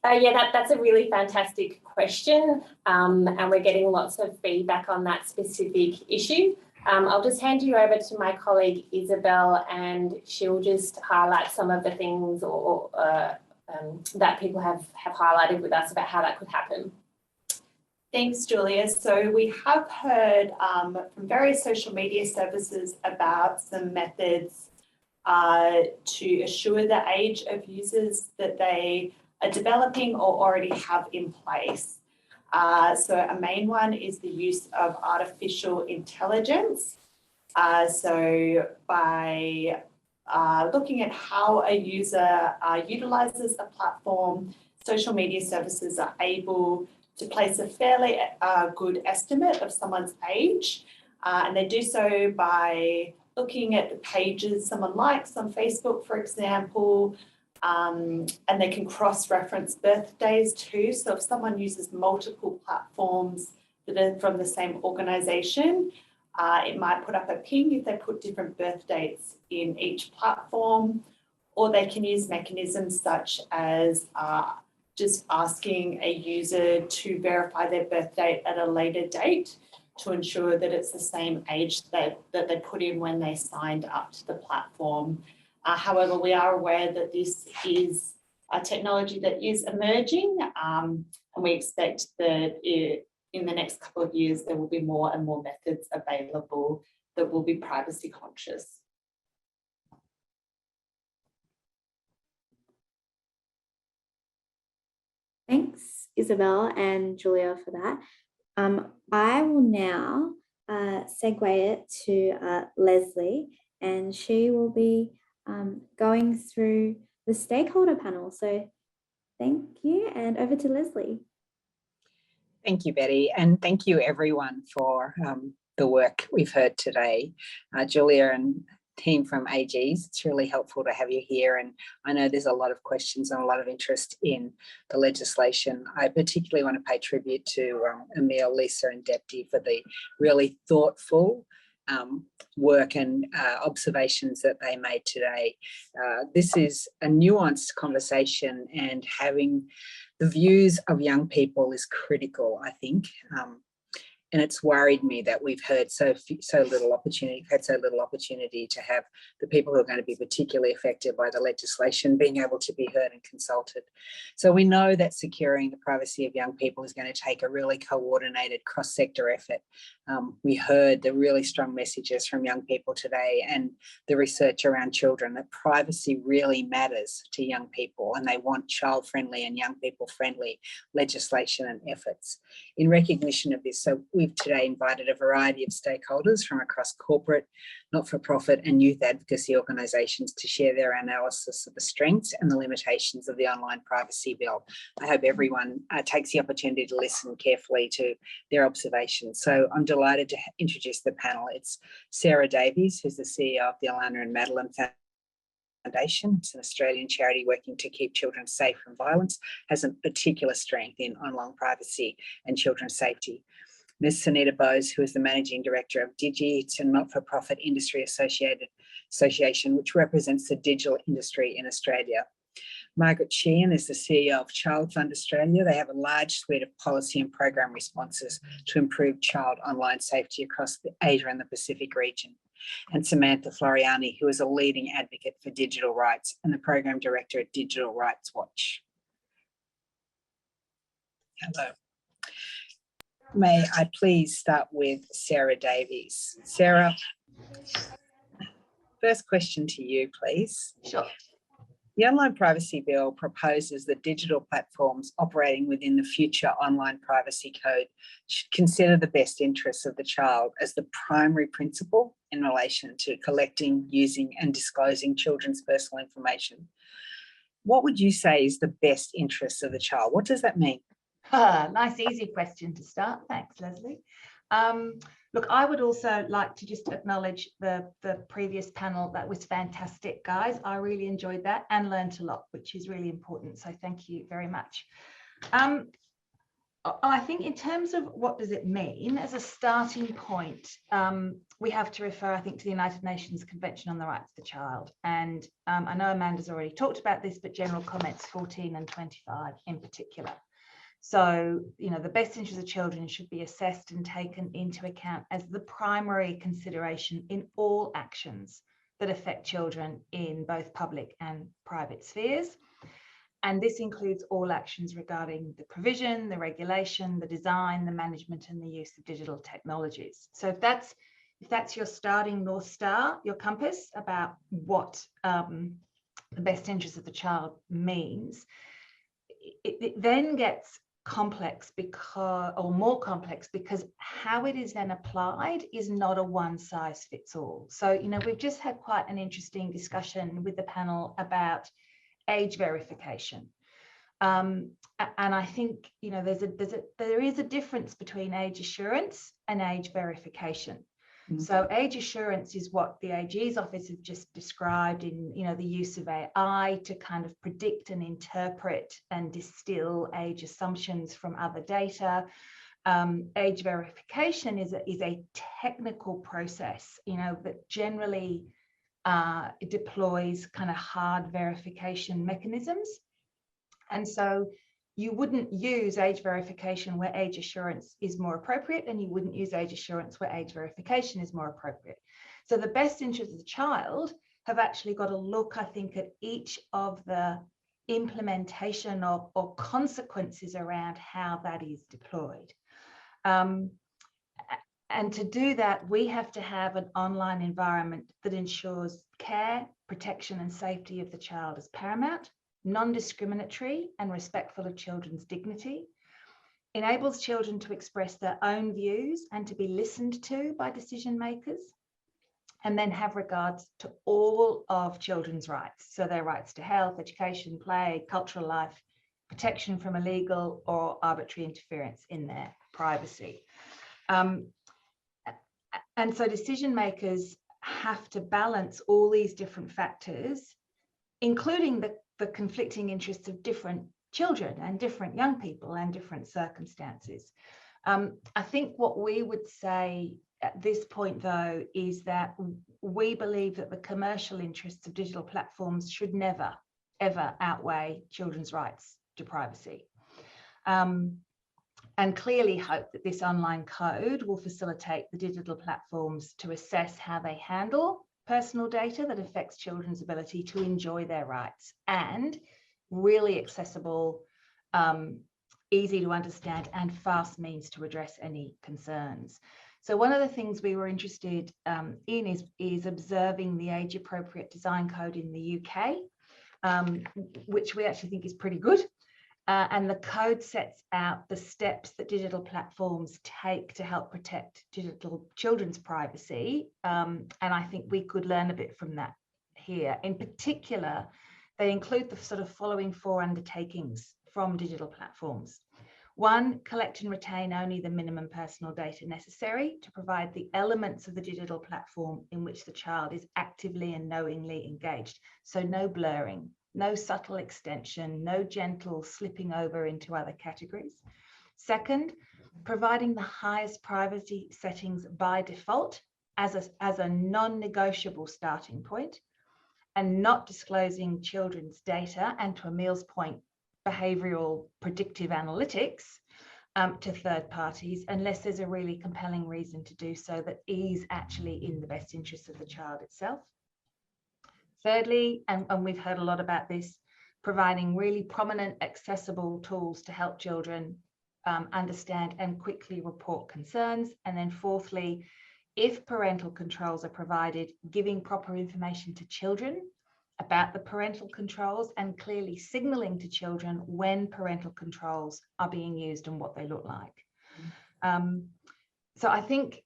Yeah, that's a really fantastic question, and we're getting lots of feedback on that specific issue. I'll just hand you over to my colleague Isabel, and she'll just highlight some of the things that people have highlighted with us about how that could happen. Thanks, Julia. So we have heard from various social media services about some methods to assure the age of users that they are developing or already have in place. So a main one is the use of artificial intelligence. So by looking at how a user utilizes a platform, social media services are able to place a fairly good estimate of someone's age. And they do so by looking at the pages someone likes on Facebook, for example, and they can cross-reference birthdays too. So if someone uses multiple platforms that are from the same organisation, it might put up a ping if they put different birth dates in each platform, or they can use mechanisms such as just asking a user to verify their birth date at a later date to ensure that it's the same age that they put in when they signed up to the platform. However, we are aware that this is a technology that is emerging, and we expect that in the next couple of years, there will be more and more methods available that will be privacy conscious. Thanks, Isabel and Julia, for that. I will now segue it to Leslie, and she will be going through the stakeholder panel. So thank you, and over to Leslie. Thank you, Betty, and thank you everyone for the work we've heard today. Julia and team from AGs, it's really helpful to have you here, and I know there's a lot of questions and a lot of interest in the legislation. I particularly want to pay tribute to Emile, Lisa and Depti for the really thoughtful work and observations that they made today. This is a nuanced conversation, and having the views of young people is critical, I think. And it's worried me that we've heard so little opportunity, had so little opportunity to have the people who are going to be particularly affected by the legislation being able to be heard and consulted. So we know that securing the privacy of young people is going to take a really coordinated cross-sector effort. We heard the really strong messages from young people today and the research around children that privacy really matters to young people, and they want child-friendly and young people-friendly legislation and efforts. In recognition of this, so we've today invited a variety of stakeholders from across corporate, not-for-profit and youth advocacy organisations to share their analysis of the strengths and the limitations of the online privacy bill. I hope everyone takes the opportunity to listen carefully to their observations. So I'm delighted to introduce the panel. It's Sarah Davies, who's the CEO of the Alana and Madeline Foundation. It's an Australian charity working to keep children safe from violence, has a particular strength in online privacy and children's safety. Ms. Sunita Bose, who is the Managing Director of Digi, it's a not-for-profit industry association which represents the digital industry in Australia. Margaret Sheehan is the CEO of Child Fund Australia. They have a large suite of policy and program responses to improve child online safety across Asia and the Pacific region. And Samantha Floriani, who is a leading advocate for digital rights and the Program Director at Digital Rights Watch. Hello. May I please start with Sarah Davies. Sarah, first question to you, please. Sure. The Online Privacy Bill proposes that digital platforms operating within the future Online Privacy Code should consider the best interests of the child as the primary principle in relation to collecting, using and disclosing children's personal information. What would you say is the best interests of the child? What does that mean? Nice, easy question to start. Thanks, Leslie. Look, I would also like to just acknowledge the previous panel. That was fantastic, guys. I really enjoyed that and learned a lot, which is really important. So thank you very much. I think in terms of what does it mean, as a starting point, we have to refer, I think, to the United Nations Convention on the Rights of the Child. And I know Amanda's already talked about this, but general comments 14 and 25 in particular. So, you know, the best interests of children should be assessed and taken into account as the primary consideration in all actions that affect children in both public and private spheres. And this includes all actions regarding the provision, the regulation, the design, the management, and the use of digital technologies. So if if that's your starting North Star, your compass about what the best interest of the child means, it then gets complex because, or more complex, because how it is then applied is not a one size fits all. So, you know, we've just had quite an interesting discussion with the panel about age verification. And I think, you know, there is a difference between age assurance and age verification. So age assurance is what the AG's office have just described in, you know, the use of AI to kind of predict and interpret and distill age assumptions from other data. Age verification is a technical process, you know, that generally deploys kind of hard verification mechanisms. And so you wouldn't use age verification where age assurance is more appropriate, and you wouldn't use age assurance where age verification is more appropriate. So the best interest of the child have actually got to look, I think, at each of the implementation of or consequences around how that is deployed. And to do that, we have to have an online environment that ensures care, protection, and safety of the child is paramount, non-discriminatory and respectful of children's dignity, enables children to express their own views and to be listened to by decision makers, and then have regards to all of children's rights. So their rights to health, education, play, cultural life, protection from illegal or arbitrary interference in their privacy. And so decision makers have to balance all these different factors, including the conflicting interests of different children and different young people and different circumstances. I think what we would say at this point, though, is that we believe that the commercial interests of digital platforms should never, ever outweigh children's rights to privacy. And clearly hope that this online code will facilitate the digital platforms to assess how they handle personal data that affects children's ability to enjoy their rights, and really accessible, easy to understand and fast means to address any concerns. So one of the things we were interested in is observing the age appropriate design code in the UK, which we actually think is pretty good. And the code sets out the steps that digital platforms take to help protect digital children's privacy. And I think we could learn a bit from that here. In particular, they include the sort of following 4 undertakings from digital platforms. 1, collect and retain only the minimum personal data necessary to provide the elements of the digital platform in which the child is actively and knowingly engaged. So no blurring, no subtle extension, no gentle slipping over into other categories. 2nd, providing the highest privacy settings by default as a non-negotiable starting point, and not disclosing children's data, and to Emil's point, behavioural predictive analytics to third parties, unless there's a really compelling reason to do so that is actually in the best interest of the child itself. Thirdly, and we've heard a lot about this, providing really prominent, accessible tools to help children understand and quickly report concerns. And then fourthly, if parental controls are provided, giving proper information to children about the parental controls and clearly signalling to children when parental controls are being used and what they look like. So I think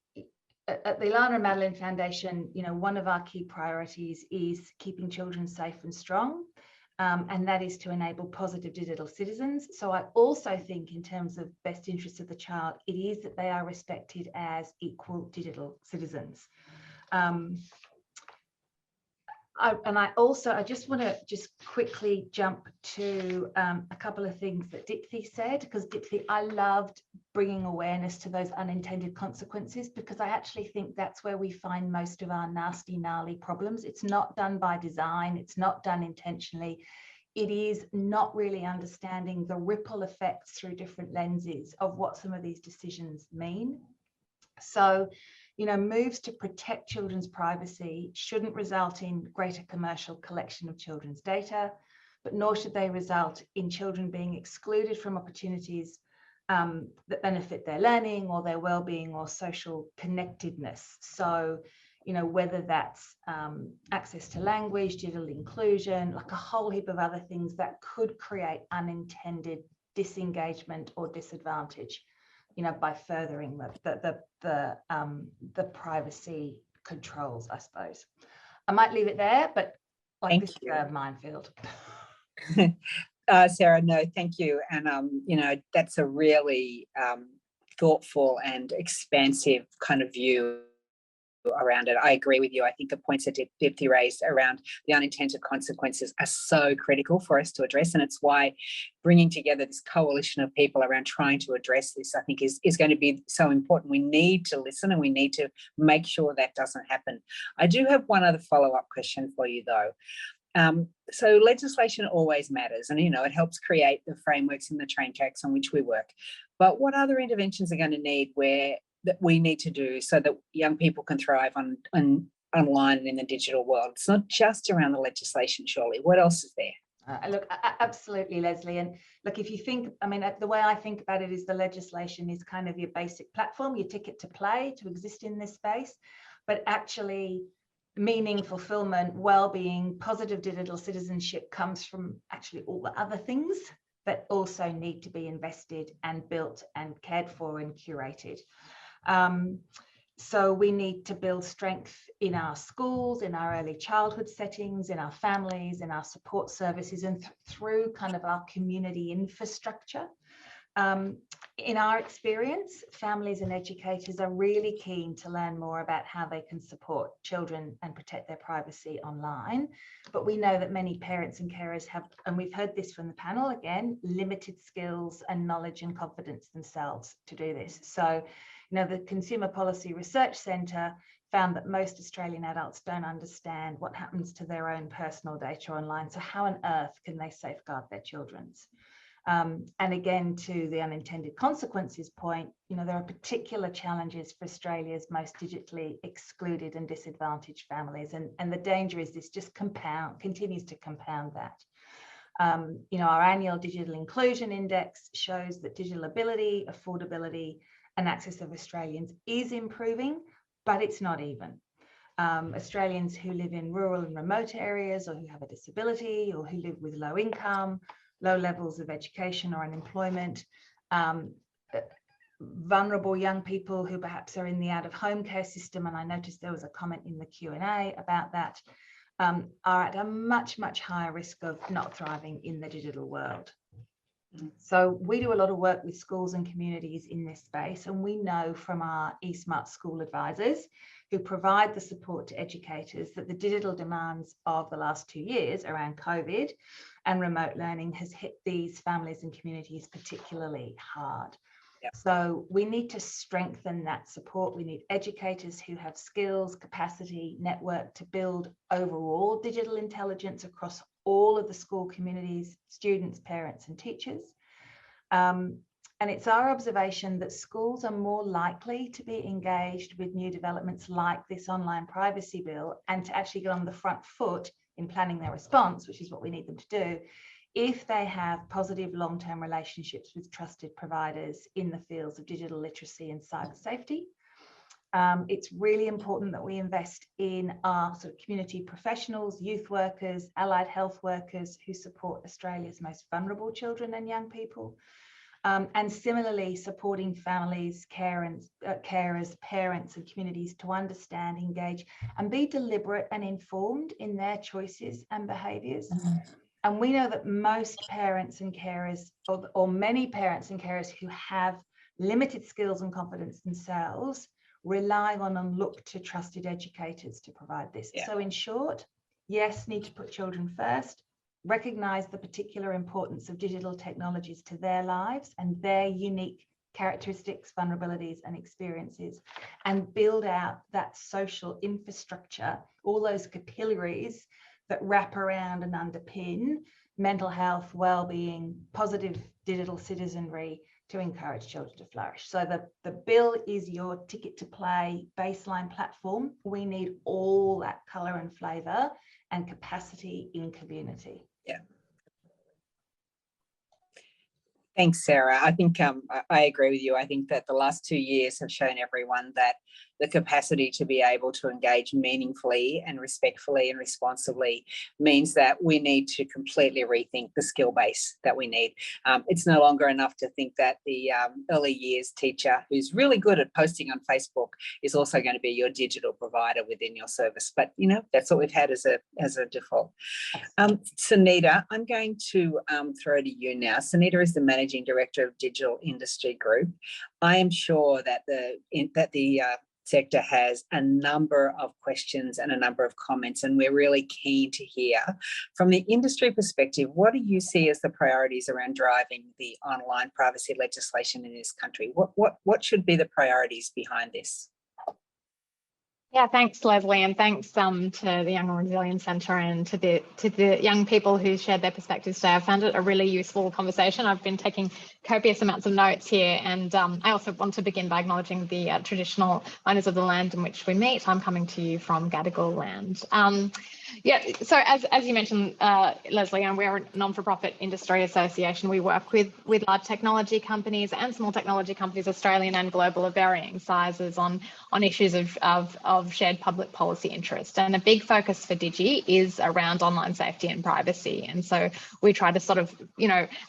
at the Ilana and Madeline Foundation, you know, one of our key priorities is keeping children safe and strong, and that is to enable positive digital citizens. So I also think in terms of best interests of the child, it is that they are respected as equal digital citizens. I just want to quickly jump to a couple of things that Dipthi said, because Dipthi, I loved bringing awareness to those unintended consequences, because I actually think that's where we find most of our nasty, gnarly problems. It's not done by design. It's not done intentionally. It is not really understanding the ripple effects through different lenses of what some of these decisions mean. So, you know, moves to protect children's privacy shouldn't result in greater commercial collection of children's data, but nor should they result in children being excluded from opportunities that benefit their learning or their well-being or social connectedness. So, you know, whether that's access to language, digital inclusion, like a whole heap of other things that could create unintended disengagement or disadvantage, you know, by furthering the privacy controls, I suppose. I might leave it there, but like, Thank this you. is a minefield. Sarah, no, thank you. And, you know, that's a really thoughtful and expansive kind of view around it. I agree with you. I think the points that Dipti raised around the unintended consequences are so critical for us to address. And it's why bringing together this coalition of people around trying to address this, I think is going to be so important. We need to listen and we need to make sure that doesn't happen. I do have one other follow-up question for you though. So legislation always matters, and, you know, it helps create the frameworks and the train tracks on which we work. But what other interventions are going to need that we need to do so that young people can thrive on online and in the digital world? It's not just around the legislation, surely. What else is there? Look, absolutely, Leslie. And look, if you think, I mean, the way I think about it is the legislation is kind of your basic platform, your ticket to play, to exist in this space. But actually, meaning, fulfillment, well-being, positive digital citizenship comes from actually all the other things that also need to be invested and built and cared for and curated. So we need to build strength in our schools, in our early childhood settings, in our families, in our support services, and through kind of our community infrastructure. In our experience, families and educators are really keen to learn more about how they can support children and protect their privacy online. But we know that many parents and carers have, and we've heard this from the panel again, limited skills and knowledge and confidence themselves to do this. So, you know, the Consumer Policy Research Centre found that most Australian adults don't understand what happens to their own personal data online. So how on earth can they safeguard their children's? And again, to the unintended consequences point, you know, there are particular challenges for Australia's most digitally excluded and disadvantaged families. And the danger is this just continues to compound that. You know, our annual Digital Inclusion Index shows that digital ability, affordability, and access of Australians is improving, but it's not even. Australians who live in rural and remote areas, or who have a disability, or who live with low income, low levels of education or unemployment, vulnerable young people who perhaps are in the out-of-home care system, and I noticed there was a comment in the Q&A about that, are at a much, much higher risk of not thriving in the digital world. So we do a lot of work with schools and communities in this space, and we know from our eSmart school advisors who provide the support to educators that the digital demands of the last 2 years around COVID and remote learning has hit these families and communities particularly hard. Yep. So we need to strengthen that support. We need educators who have skills, capacity, network to build overall digital intelligence across all of the school communities, students, parents, and teachers. And it's our observation that schools are more likely to be engaged with new developments like this online privacy bill and to actually get on the front foot in planning their response, which is what we need them to do, if they have positive long-term relationships with trusted providers in the fields of digital literacy and cyber safety. It's really important that we invest in our sort of community professionals, youth workers, allied health workers who support Australia's most vulnerable children and young people. And similarly, supporting families, carers, parents and communities to understand, engage and be deliberate and informed in their choices and behaviours. And we know that most parents and carers, or many parents and carers who have limited skills and confidence themselves, rely on and look to trusted educators to provide this. Yeah. So in short, yes, need to put children first, recognise the particular importance of digital technologies to their lives and their unique characteristics, vulnerabilities and experiences, and build out that social infrastructure, all those capillaries that wrap around and underpin mental health, well-being, positive digital citizenry to encourage children to flourish. So the bill is your ticket to play baseline platform. We need all that colour and flavour and capacity in community. Yeah. Thanks, Sarah. I think I agree with you. I think that the last 2 years have shown everyone that the capacity to be able to engage meaningfully and respectfully and responsibly means that we need to completely rethink the skill base that we need. It's no longer enough to think that the early years teacher who's really good at posting on Facebook is also going to be your digital provider within your service. But, you know, that's what we've had as a default. Sunita, I'm going to throw to you now. Sunita is the Managing Director of Digital Industry Group. I am sure that the sector has a number of questions and a number of comments, and we're really keen to hear from the industry perspective, what do you see as the priorities around driving the online privacy legislation in this country? What should be the priorities behind this? Yeah, thanks, Leslie, and thanks to the Young and Resilient Centre and to the young people who shared their perspectives today. I found it a really useful conversation. I've been taking copious amounts of notes here, and I also want to begin by acknowledging the traditional owners of the land in which we meet. I'm coming to you from Gadigal land. Yeah, so as you mentioned, Leslie, and we're a non-for-profit industry association. We work with large technology companies and small technology companies, Australian and global, of varying sizes on issues of shared public policy interest. And a big focus for Digi is around online safety and privacy. And so we try to sort of,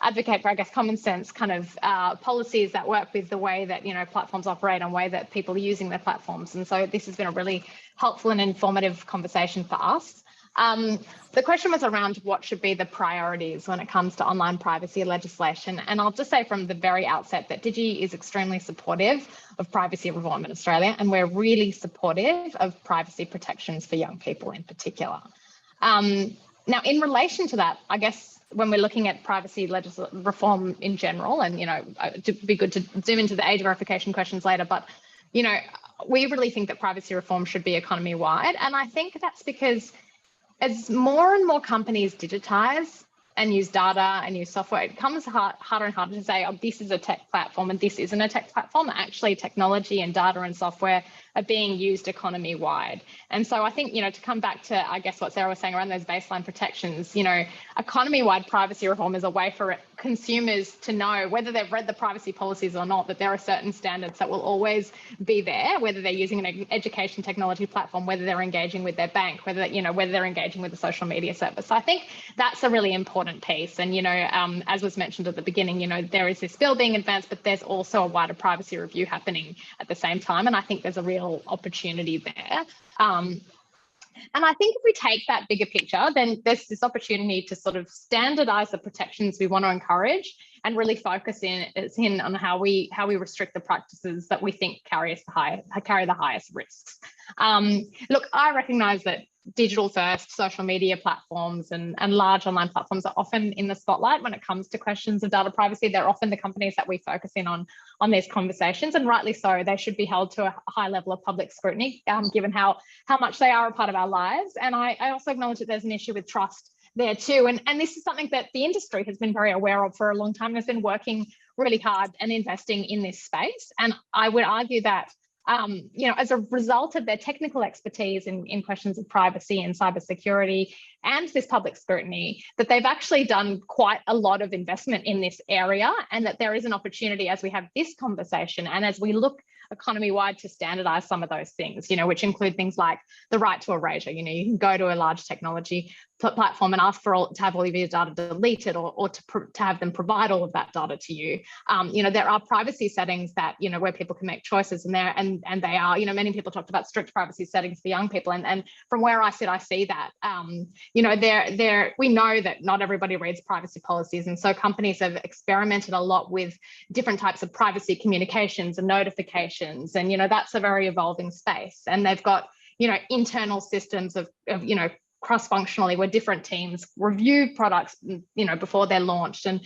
advocate for, I guess, common sense kind of policies that work with the way that, platforms operate and the way that people are using their platforms. And so this has been a really helpful and informative conversation for us. The question was around what should be the priorities when it comes to online privacy legislation. And I'll just say from the very outset that Digi is extremely supportive of privacy reform in Australia, and we're really supportive of privacy protections for young people in particular. Now, in relation to that, I guess when we're looking at privacy reform in general, and, it'd be good to zoom into the age verification questions later, but, we really think that privacy reform should be economy-wide. And I think that's because as more and more companies digitize and use data and use software, it becomes harder and harder to say, oh, this is a tech platform and this isn't a tech platform. Actually, technology and data and software are being used economy-wide. And so I think, to come back to, I guess, what Sarah was saying around those baseline protections, economy-wide privacy reform is a way for consumers to know, whether they've read the privacy policies or not, that there are certain standards that will always be there, whether they're using an education technology platform, whether they're engaging with their bank, whether they're engaging with a social media service. So I think that's a really important piece. And, as was mentioned at the beginning, there is this bill being advanced, but there's also a wider privacy review happening at the same time. And I think there's a real opportunity there. And I think if we take that bigger picture, then there's this opportunity to sort of standardize the protections we want to encourage and really focus in on how we restrict the practices that we think carry the highest risks. Look, I recognize that digital first social media platforms and large online platforms are often in the spotlight when it comes to questions of data privacy. They're often the companies that we focus in on these conversations, and rightly so. They should be held to a high level of public scrutiny, given how much they are a part of our lives. And I also acknowledge that there's an issue with trust there too. And this is something that the industry has been very aware of for a long time. Has been working really hard and investing in this space. And I would argue that as a result of their technical expertise in questions of privacy and cybersecurity and this public scrutiny, that they've actually done quite a lot of investment in this area, and that there is an opportunity as we have this conversation and as we look economy-wide to standardize some of those things, which include things like the right to erasure. You can go to a large technology platform and ask to have all of your data deleted or to have them provide all of that data to you. There are privacy settings that, where people can make choices, and they are, many people talked about strict privacy settings for young people. And from where I sit, I see that, we know that not everybody reads privacy policies. And so companies have experimented a lot with different types of privacy communications and notifications. And, that's a very evolving space. And they've got, internal systems of cross-functionally where different teams review products, before they're launched. And,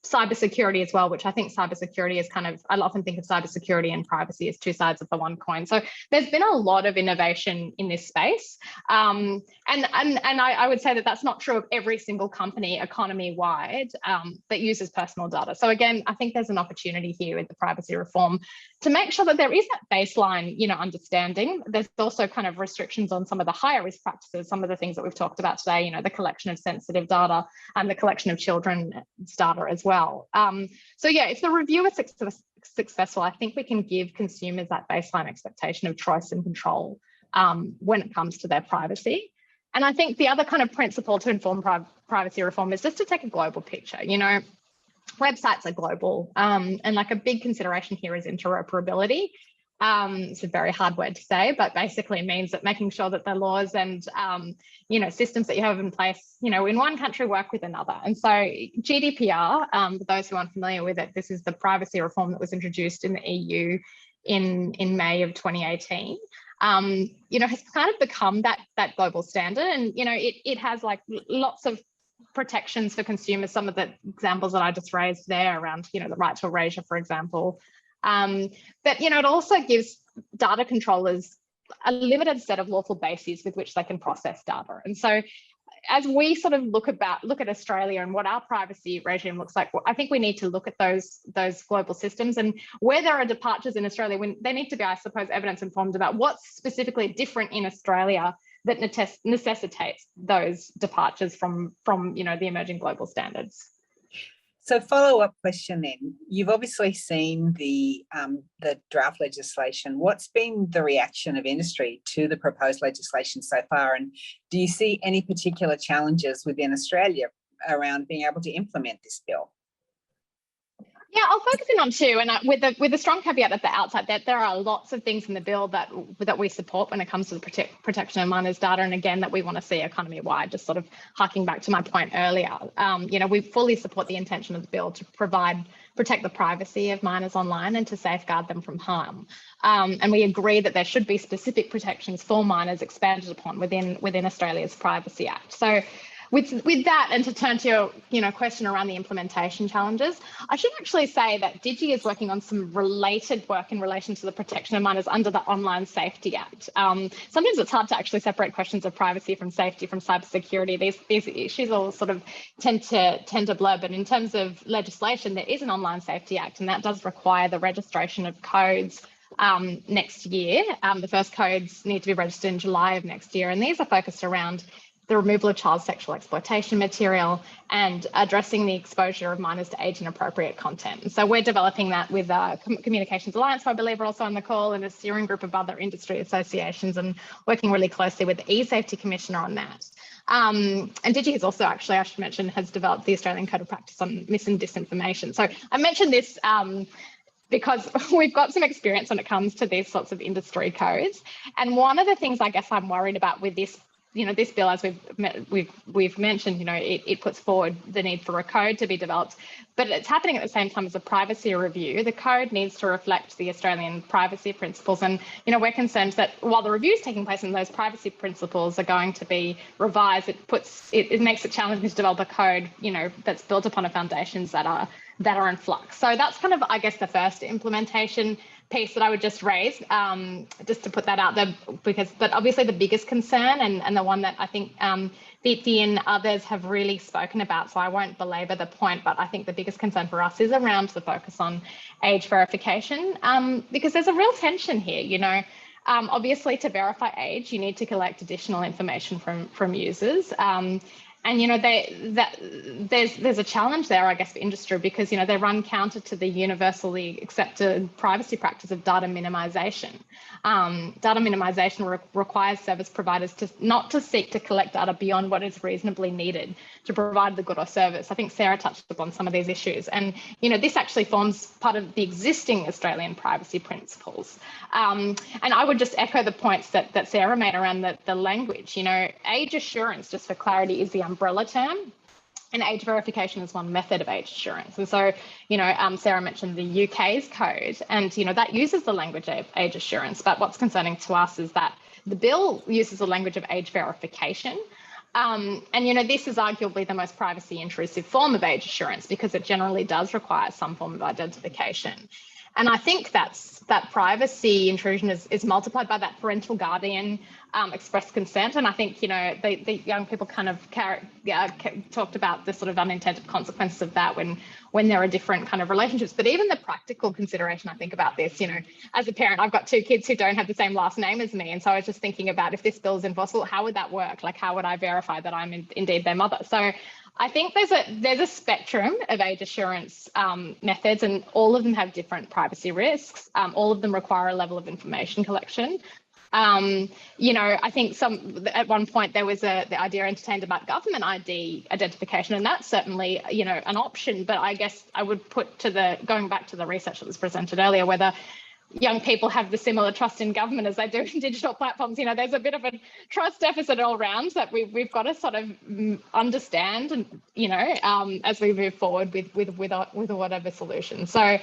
cybersecurity as well, which I think cybersecurity is I often think of cybersecurity and privacy as two sides of the one coin. So there's been a lot of innovation in this space. And I would say that that's not true of every single company economy-wide that uses personal data. So again, I think there's an opportunity here with the privacy reform to make sure that there is that baseline, understanding. There's also kind of restrictions on some of the higher risk practices, some of the things that we've talked about today, the collection of sensitive data and the collection of children's data as well. well. So yeah, if the review is successful, I think we can give consumers that baseline expectation of choice and control when it comes to their privacy. And I think the other kind of principle to inform privacy reform is just to take a global picture. You know, websites are global, and like a big consideration here is interoperability. It's a very hard word to say, but basically means that making sure that the laws and you know, systems that you have in place, you know, in one country work with another. And so GDPR, for those who aren't familiar with it, this is the privacy reform that was introduced in the EU in May of 2018. You know, has kind of become that global standard, and you know, it has like lots of protections for consumers. Some of the examples that I just raised there around, you know, the right to erasure, for example. But you know, it also gives data controllers a limited set of lawful bases with which they can process data. And so as we sort of look at Australia and what our privacy regime looks like, I think we need to look at those global systems, and where there are departures in Australia, when they need to be, I suppose, evidence informed about what's specifically different in Australia that necessitates those departures from you know, the emerging global standards. So follow-up question then, you've obviously seen the draft legislation. What's been the reaction of industry to the proposed legislation so far? And do you see any particular challenges within Australia around being able to implement this bill? Yeah, I'll focus in on two, and with a strong caveat at the outset that there are lots of things in the bill that we support when it comes to the protection of minors' data, and again that we want to see economy-wide. Just sort of harking back to my point earlier, you know, we fully support the intention of the bill to protect the privacy of minors online and to safeguard them from harm. And we agree that there should be specific protections for minors expanded upon within Australia's Privacy Act. So with that, and to turn to your question around the implementation challenges, I should actually say that Digi is working on some related work in relation to the protection of minors under the Online Safety Act. Sometimes it's hard to actually separate questions of privacy from safety from cybersecurity. These issues all sort of tend to blur, but in terms of legislation, there is an Online Safety Act, and that does require the registration of codes next year. The first codes need to be registered in July of next year, and these are focused around the removal of child sexual exploitation material and addressing the exposure of minors to age inappropriate content. And so we're developing that with Communications Alliance, who I believe are also on the call, and a steering group of other industry associations, and working really closely with the E-Safety Commissioner on that. And Digi has also, actually, I should mention, has developed the Australian Code of Practice on Mis and Disinformation. So I mentioned this because we've got some experience when it comes to these sorts of industry codes. And one of the things I guess I'm worried about with this, you know, this bill, as we've mentioned, you know, it puts forward the need for a code to be developed, but it's happening at the same time as a privacy review. The code needs to reflect the Australian privacy principles, and you know, we're concerned that while the review is taking place and those privacy principles are going to be revised, it makes it challenging to develop a code, you know, that's built upon foundations that are in flux. So that's kind of, I guess, the first implementation piece that I would just raise, just to put that out there, but obviously the biggest concern, and the one that I think Vicky and others have really spoken about, so I won't belabor the point, but I think the biggest concern for us is around the focus on age verification, because there's a real tension here, you know. Obviously, to verify age, you need to collect additional information from users. And, you know, there's a challenge there, I guess, for industry, because, you know, they run counter to the universally accepted privacy practice of data minimization. Data minimization requires service providers not to seek to collect data beyond what is reasonably needed to provide the good or service. I think Sarah touched upon some of these issues. And, you know, this actually forms part of the existing Australian privacy principles. And I would just echo the points that Sarah made around the language. You know, age assurance, just for clarity, is the umbrella term, and age verification is one method of age assurance. And so, you know, Sarah mentioned the UK's code, and, you know, that uses the language of age assurance. But what's concerning to us is that the bill uses the language of age verification. And, you know, this is arguably the most privacy intrusive form of age assurance, because it generally does require some form of identification. And I think that privacy intrusion is multiplied by that parental guardian expressed consent. And I think, you know, the young people kind of talked about the sort of unintended consequences of that when there are different kind of relationships. But even the practical consideration, I think about this, you know, as a parent, I've got two kids who don't have the same last name as me. And so I was just thinking about, if this bill is enforceable, how would that work? Like, how would I verify that I'm indeed their mother? So I think there's a spectrum of age assurance methods, and all of them have different privacy risks. All of them require a level of information collection. I think at one point there was the idea entertained about government ID identification, and that's certainly, an option. But I guess I would put going back to the research that was presented earlier, whether young people have the similar trust in government as they do in digital platforms. There's a bit of a trust deficit all around that we've got to sort of understand, and as we move forward with whatever solution. So,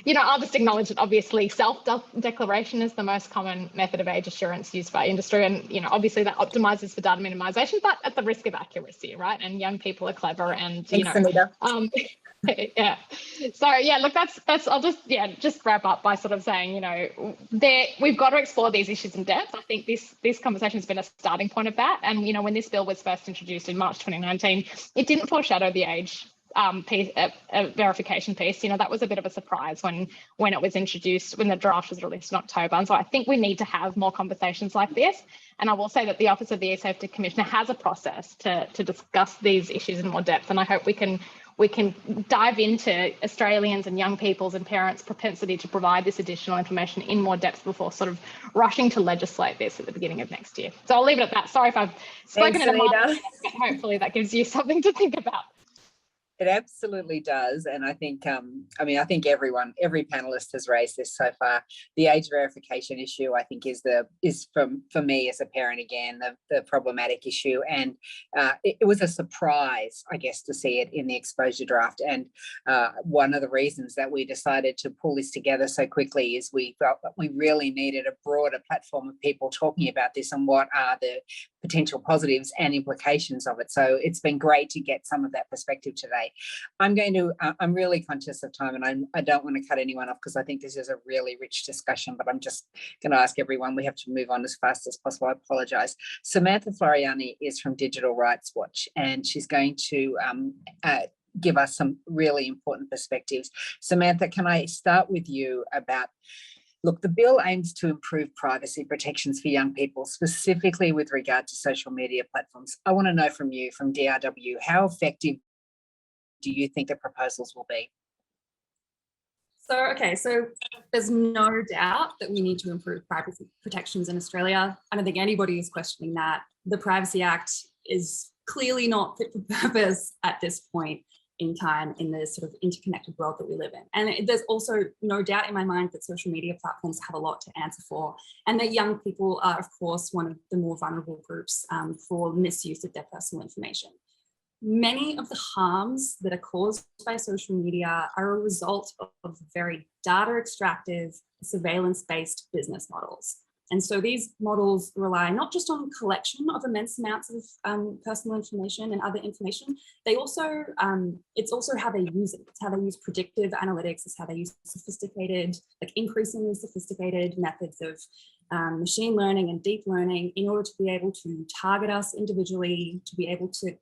I'll just acknowledge that obviously self-declaration is the most common method of age assurance used by industry, and obviously that optimizes for data minimization, but at the risk of accuracy, right? And young people are clever, and Thanks, Anita. yeah. So yeah, look, that's I'll just wrap up by sort of saying, we've got to explore these issues in depth. I think this conversation has been a starting point of that. And when this bill was first introduced in March 2019, it didn't foreshadow the age verification piece. That was a bit of a surprise when it was introduced, when the draft was released in October. And so I think we need to have more conversations like this. And I will say that the Office of the E-Safety Commissioner has a process to discuss these issues in more depth. And I hope we can dive into Australians and young people's and parents' propensity to provide this additional information in more depth before sort of rushing to legislate this at the beginning of next year. So I'll leave it at that. Sorry if I've spoken in a minute, but hopefully that gives you something to think about. It absolutely does. And I think, I think every panelist has raised this so far. The age verification issue, I think, is for me as a parent, again, the problematic issue. And it was a surprise, I guess, to see it in the exposure draft. And one of the reasons that we decided to pull this together so quickly is we felt that we really needed a broader platform of people talking about this and what are the potential positives and implications of it. So it's been great to get some of that perspective today. I'm really conscious of time, and I don't want to cut anyone off because I think this is a really rich discussion, but I'm just going to ask everyone, we have to move on as fast as possible. I apologize. Samantha Floriani is from Digital Rights Watch, and she's going to give us some really important perspectives. Samantha, can I start with you about, look, the bill aims to improve privacy protections for young people, specifically with regard to social media platforms. I want to know from you, from DRW, how effective do you think the proposals will be? So there's no doubt that we need to improve privacy protections in Australia. I don't think anybody is questioning that. The Privacy Act is clearly not fit for purpose at this point in time in the sort of interconnected world that we live in. And there's also no doubt in my mind that social media platforms have a lot to answer for, and that young people are, of course, one of the more vulnerable groups for misuse of their personal information. Many of the harms that are caused by social media are a result of very data extractive, surveillance-based business models. And so these models rely not just on collection of immense amounts of personal information and other information, it's also how they use it. It's how they use predictive analytics, it's how they use increasingly sophisticated methods of machine learning and deep learning in order to be able to target us individually, to be able to,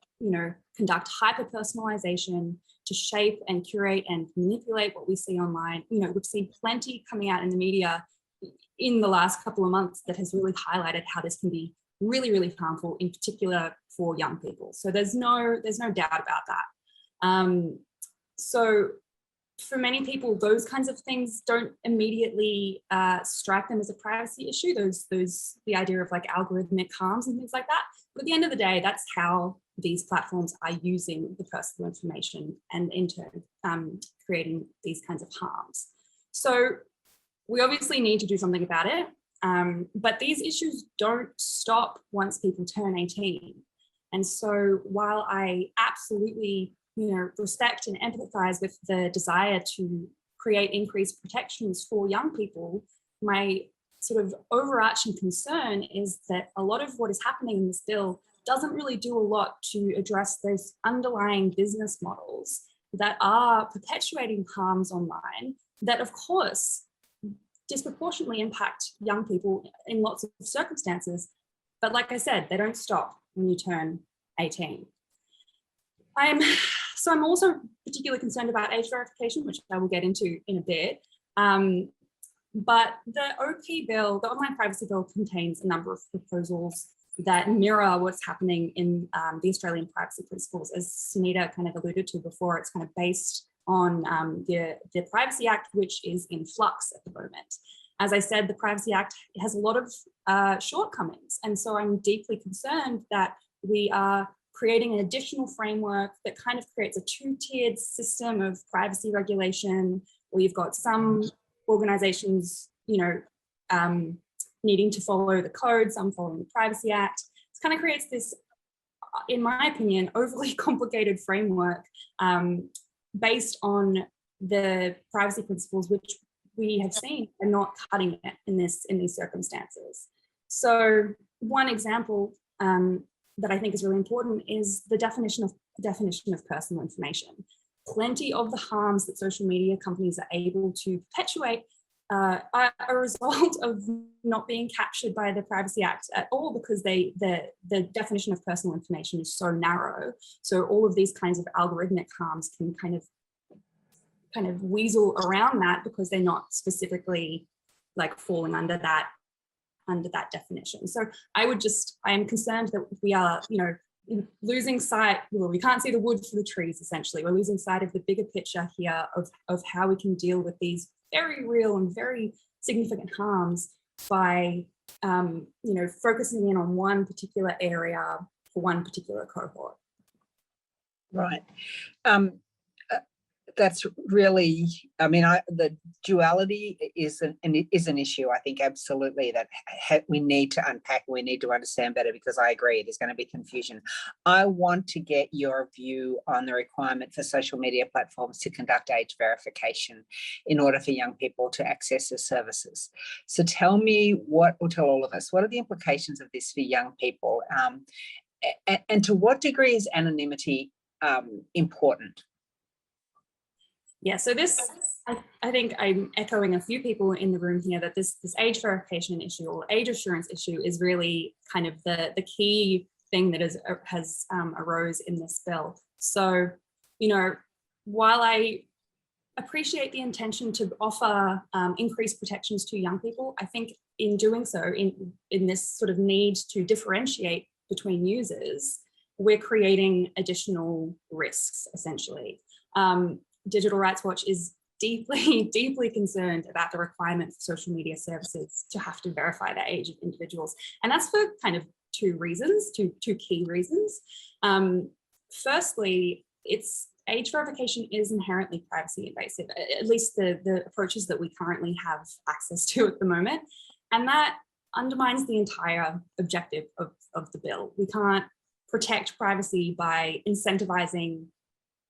conduct hyper-personalization, to shape and curate and manipulate what we see online. We've seen plenty coming out in the media in the last couple of months that has really highlighted how this can be really, really harmful, in particular for young people. So there's no doubt about that. So for many people, those kinds of things don't immediately strike them as a privacy issue. The idea of like algorithmic harms and things like that. But at the end of the day, that's how these platforms are using the personal information and in turn creating these kinds of harms. So we obviously need to do something about it, but these issues don't stop once people turn 18. And so while I absolutely respect and empathize with the desire to create increased protections for young people, my sort of overarching concern is that a lot of what is happening in this bill doesn't really do a lot to address those underlying business models that are perpetuating harms online that, of course, disproportionately impact young people in lots of circumstances. But like I said, they don't stop when you turn 18. I'm also particularly concerned about age verification, which I will get into in a bit. But the OP bill, the Online Privacy Bill, contains a number of proposals that mirror what's happening in the Australian privacy principles. As Sunita kind of alluded to before, it's kind of based on the Privacy Act, which is in flux at the moment. As I said, the Privacy Act has a lot of shortcomings. And so I'm deeply concerned that we are creating an additional framework that kind of creates a two-tiered system of privacy regulation, where you've got some organizations, needing to follow the code, some following the Privacy Act. It kind of creates this, in my opinion, overly complicated framework based on the privacy principles, which we have seen are not cutting it in these circumstances. So one example that I think is really important is the definition of personal information. Plenty of the harms that social media companies are able to perpetuate are a result of not being captured by the Privacy Act at all, because the definition of personal information is so narrow. So all of these kinds of algorithmic harms can kind of weasel around that, because they're not specifically like falling under that definition. So I am concerned that we are, losing sight, well, we can't see the wood for the trees, essentially. We're losing sight of the bigger picture here of how we can deal with these very real and very significant harms by, focusing in on one particular area for one particular cohort. Right. That's really, the duality is an issue, I think, absolutely, that we need to unpack, we need to understand better, because I agree there's going to be confusion. I want to get your view on the requirement for social media platforms to conduct age verification in order for young people to access the services. So tell me or tell all of us, what are the implications of this for young people? And to what degree is anonymity important? Yeah, so this, I think I'm echoing a few people in the room here, that this age verification issue or age assurance issue is really kind of the key thing that has arose in this bill. So, while I appreciate the intention to offer increased protections to young people, I think in doing so, in this sort of need to differentiate between users, we're creating additional risks, essentially. Digital Rights Watch is deeply, deeply concerned about the requirement for social media services to have to verify the age of individuals. And that's for kind of two key reasons. Firstly, age verification is inherently privacy invasive, at least the approaches that we currently have access to at the moment. And that undermines the entire objective of the bill. We can't protect privacy by incentivizing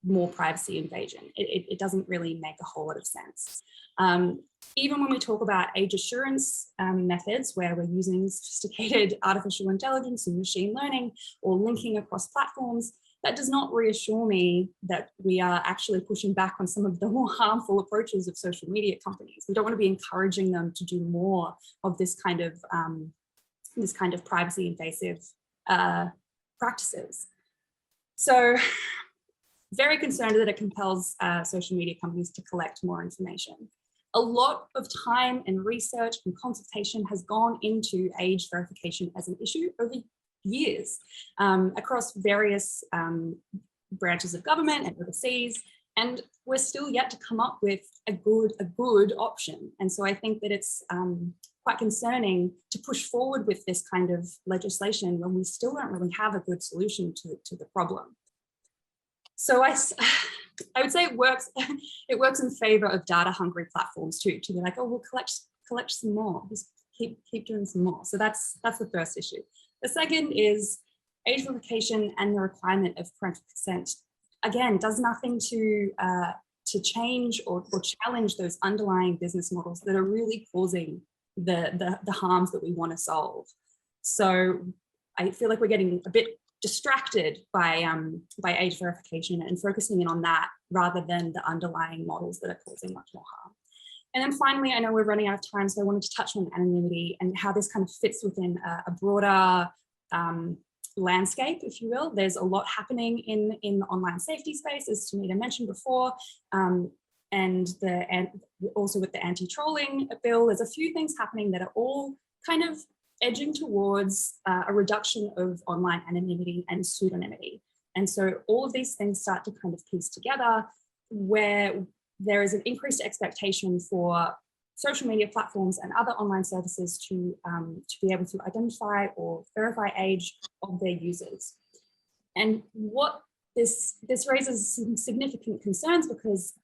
more privacy invasion. It doesn't really make a whole lot of sense. Even when we talk about age assurance methods, where we're using sophisticated artificial intelligence and machine learning or linking across platforms, that does not reassure me that we are actually pushing back on some of the more harmful approaches of social media companies. We don't want to be encouraging them to do more of this kind of privacy invasive practices. So, very concerned that it compels social media companies to collect more information. A lot of time and research and consultation has gone into age verification as an issue over years across various branches of government and overseas, and we're still yet to come up with a good option. And so I think that it's quite concerning to push forward with this kind of legislation when we still don't really have a good solution to the problem. So I would say it works in favor of data-hungry platforms too, to be like, oh, we'll collect some more, just keep doing some more. So that's the first issue. The second is age verification and the requirement of parental consent. Again, does nothing to change or challenge those underlying business models that are really causing the harms that we want to solve. So I feel like we're getting a bit distracted by age verification and focusing in on that rather than the underlying models that are causing much more harm. And then finally, I know we're running out of time, so I wanted to touch on anonymity and how this kind of fits within a broader landscape, if you will. There's a lot happening in the online safety space, as Sunita mentioned before, and also with the anti-trolling bill, there's a few things happening that are all kind of edging towards a reduction of online anonymity and pseudonymity. And so all of these things start to kind of piece together, where there is an increased expectation for social media platforms and other online services to be able to identify or verify age of their users. And what this raises some significant concerns, because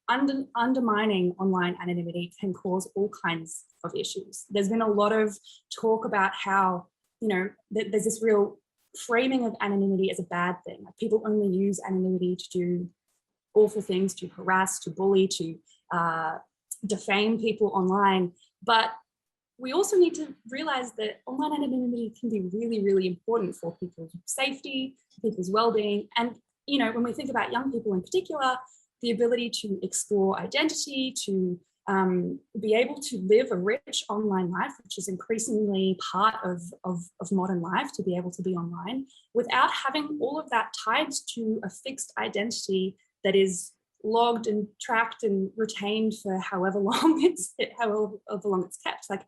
undermining online anonymity can cause all kinds of issues. There's been a lot of talk about how, you know, there's this real framing of anonymity as a bad thing. Like, people only use anonymity to do awful things, to harass, to bully, to defame people online. But we also need to realize that online anonymity can be really, really important for people's safety, people's well-being. And, you know, when we think about young people in particular, the ability to explore identity, to be able to live a rich online life, which is increasingly part of modern life, to be able to be online without having all of that tied to a fixed identity that is logged and tracked and retained for however long it's kept. Like,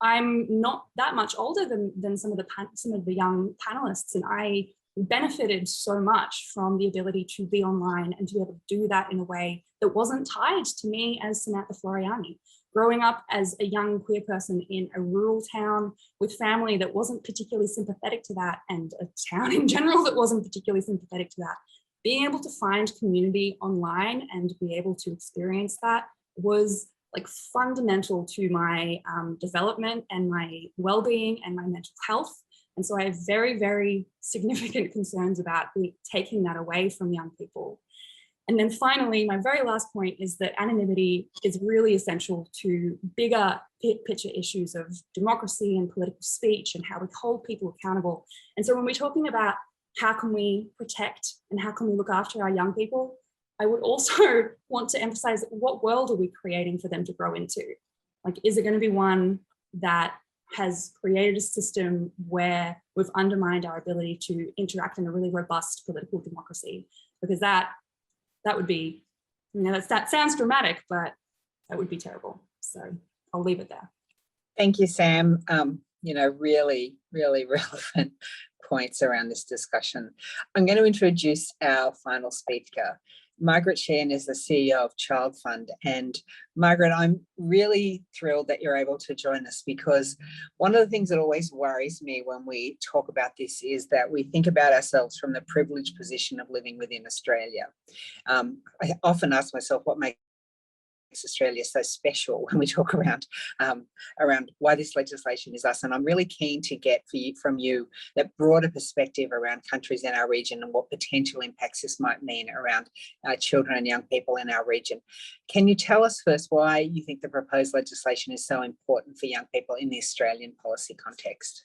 I'm not that much older than some of the young panelists, and I benefited so much from the ability to be online and to be able to do that in a way that wasn't tied to me as Samantha Floriani. Growing up as a young queer person in a rural town with family that wasn't particularly sympathetic to that, and a town in general that wasn't particularly sympathetic to that, being able to find community online and be able to experience that was like fundamental to my development and my well-being and my mental health. And so I have very, very significant concerns about taking that away from young people. And then finally, my very last point is that anonymity is really essential to bigger picture issues of democracy and political speech and how we hold people accountable. And so when we're talking about how can we protect and how can we look after our young people, I would also want to emphasize, what world are we creating for them to grow into? Like, is it going to be one that has created a system where we've undermined our ability to interact in a really robust political democracy? Because that would be, you know, that sounds dramatic, but that would be terrible. So I'll leave it there. Thank you, Sam. You know, really, really relevant points around this discussion. I'm going to introduce our final speaker. Margaret Sheehan is the CEO of Child Fund. And Margaret, I'm really thrilled that you're able to join us, because one of the things that always worries me when we talk about this is that we think about ourselves from the privileged position of living within Australia. I often ask myself what makes Australia so special when we talk around why this legislation is us. And I'm really keen to get from you that broader perspective around countries in our region and what potential impacts this might mean around children and young people in our region. Can you tell us first why you think the proposed legislation is so important for young people in the Australian policy context?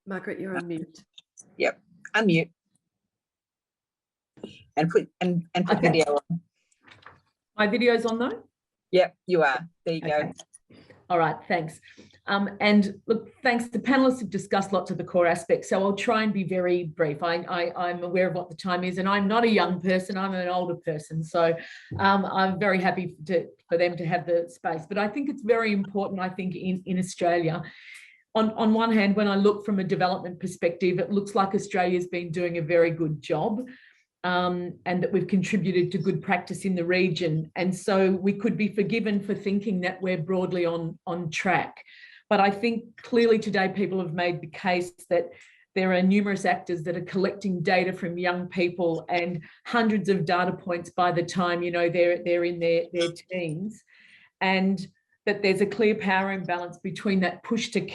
Margaret, you're on mute. Yep, unmute and put Okay. video on. My video's on though? Yep, you are. There you Okay. go. All right, thanks. And look, thanks. The panelists have discussed lots of the core aspects, so I'll try and be very brief. I'm aware of what the time is, and I'm not a young person, I'm an older person. So I'm very happy for them to have the space. But I think it's very important, I think, in Australia. On one hand, when I look from a development perspective, it looks like Australia's been doing a very good job, and that we've contributed to good practice in the region. And so we could be forgiven for thinking that we're broadly on track. But I think clearly today people have made the case that there are numerous actors that are collecting data from young people, and hundreds of data points by the time, you know, they're in their teens. And that there's a clear power imbalance between that push to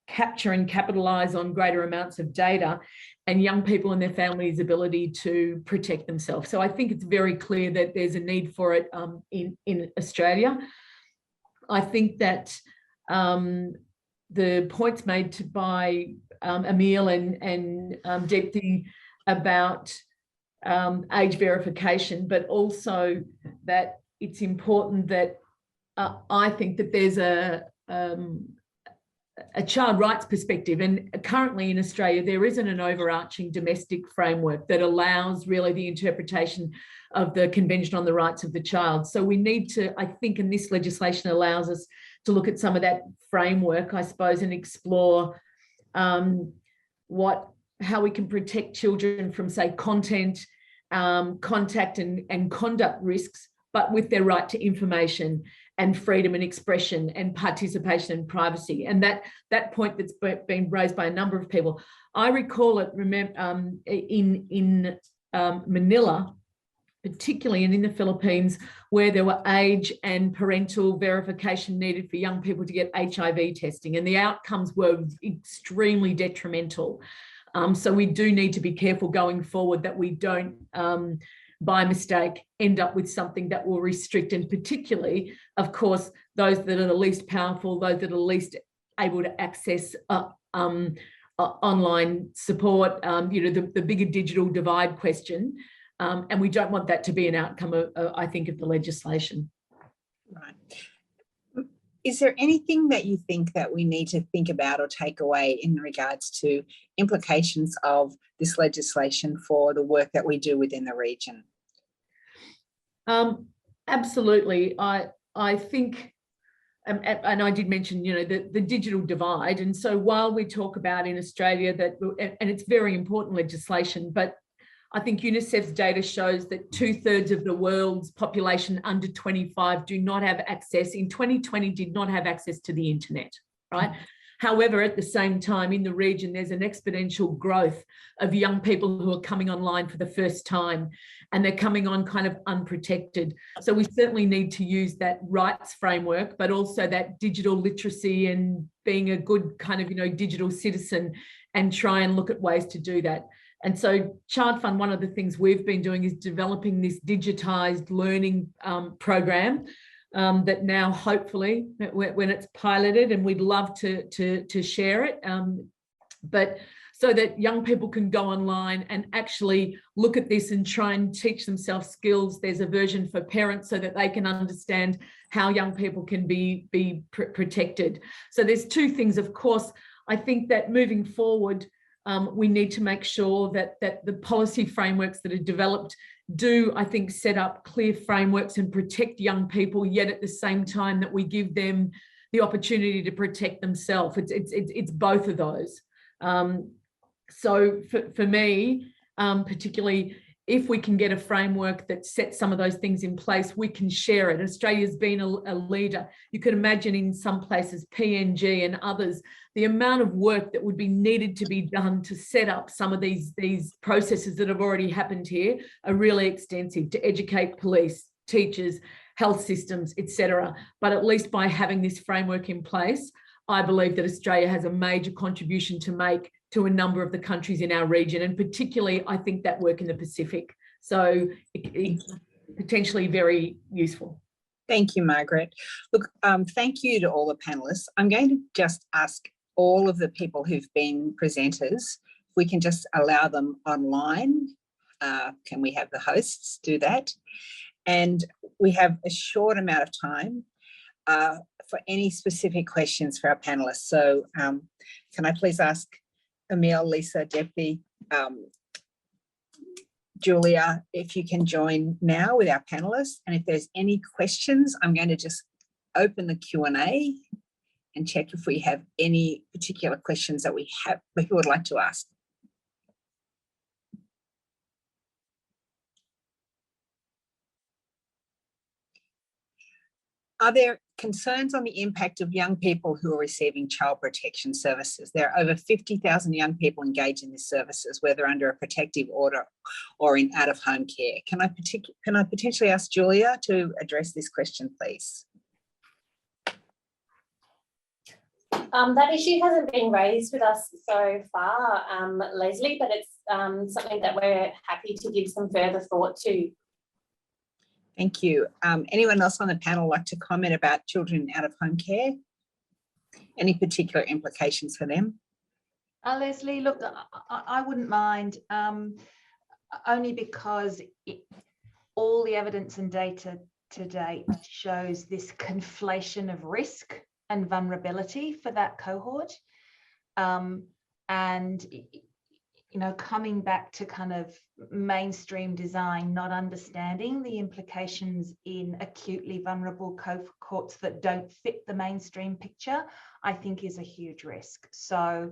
capture and capitalise on greater amounts of data and young people and their families' ability to protect themselves. So I think it's very clear that there's a need for it in Australia. I think that the points made by Emile and Deepthi about age verification, but also that it's important that I think that there's a child rights perspective, and currently in Australia, there isn't an overarching domestic framework that allows really the interpretation of the Convention on the Rights of the Child. So we need to, I think, and this legislation allows us to look at some of that framework, I suppose, and explore how we can protect children from, say, content, contact and conduct risks, but with their right to information and freedom and expression and participation and privacy. And that point that's been raised by a number of people. I recall it, in Manila, particularly, and in the Philippines, where there were age and parental verification needed for young people to get HIV testing, and the outcomes were extremely detrimental. So we do need to be careful going forward that we don't, by mistake, end up with something that will restrict, and particularly, of course, those that are the least powerful, those that are least able to access online support, the bigger digital divide question. And we don't want that to be an outcome, I think, of the legislation. Right. Is there anything that you think that we need to think about or take away in regards to implications of this legislation for the work that we do within the region? Absolutely. I think, and I did mention, the digital divide. And so while we talk about in Australia that, and it's very important legislation, but I think UNICEF's data shows that 2/3 of the world's population under 25 do not have access, in 2020 did not have access to the internet, right? However, at the same time, in the region, there's an exponential growth of young people who are coming online for the first time, and they're coming on kind of unprotected. So we certainly need to use that rights framework, but also that digital literacy and being a good kind of, digital citizen, and try and look at ways to do that. And so Child Fund, one of the things we've been doing is developing this digitised learning program that now, hopefully, when it's piloted, and we'd love to share it, but so that young people can go online and actually look at this and try and teach themselves skills. There's a version for parents so that they can understand how young people can be protected. So there's two things. Of course, I think that moving forward, we need to make sure that the policy frameworks that are developed do, I think, set up clear frameworks and protect young people, yet at the same time that we give them the opportunity to protect themselves. It's both of those. So for me, particularly, if we can get a framework that sets some of those things in place, we can share it. Australia's been a leader. You could imagine in some places, PNG and others, the amount of work that would be needed to be done to set up some of these processes that have already happened here are really extensive, to educate police, teachers, health systems, etc. But at least by having this framework in place, I believe that Australia has a major contribution to make to a number of the countries in our region, and particularly, I think, that work in the Pacific. So it's potentially very useful. Thank you, Margaret. Look, thank you to all the panellists. I'm going to just ask all of the people who've been presenters, if we can just allow them online. Can we have the hosts do that? And we have a short amount of time for any specific questions for our panellists. So can I please ask Emile, Lisa, Deputy, Julia, if you can join now with our panellists. And if there's any questions, I'm going to just open the Q&A and check if we have any particular questions that people would like to ask. Are there concerns on the impact of young people who are receiving child protection services? There are over 50,000 young people engaged in these services, whether under a protective order or in out-of-home care. Can I potentially ask Julia to address this question, please? That issue hasn't been raised with us so far, Leslie, but it's something that we're happy to give some further thought to. Thank you. Anyone else on the panel like to comment about children in out-of-home care? Any particular implications for them? Leslie, look, I wouldn't mind, only because all the evidence and data to date shows this conflation of risk and vulnerability for that cohort. And you know, coming back to kind of mainstream design, not understanding the implications in acutely vulnerable cohorts that don't fit the mainstream picture, I think is a huge risk. So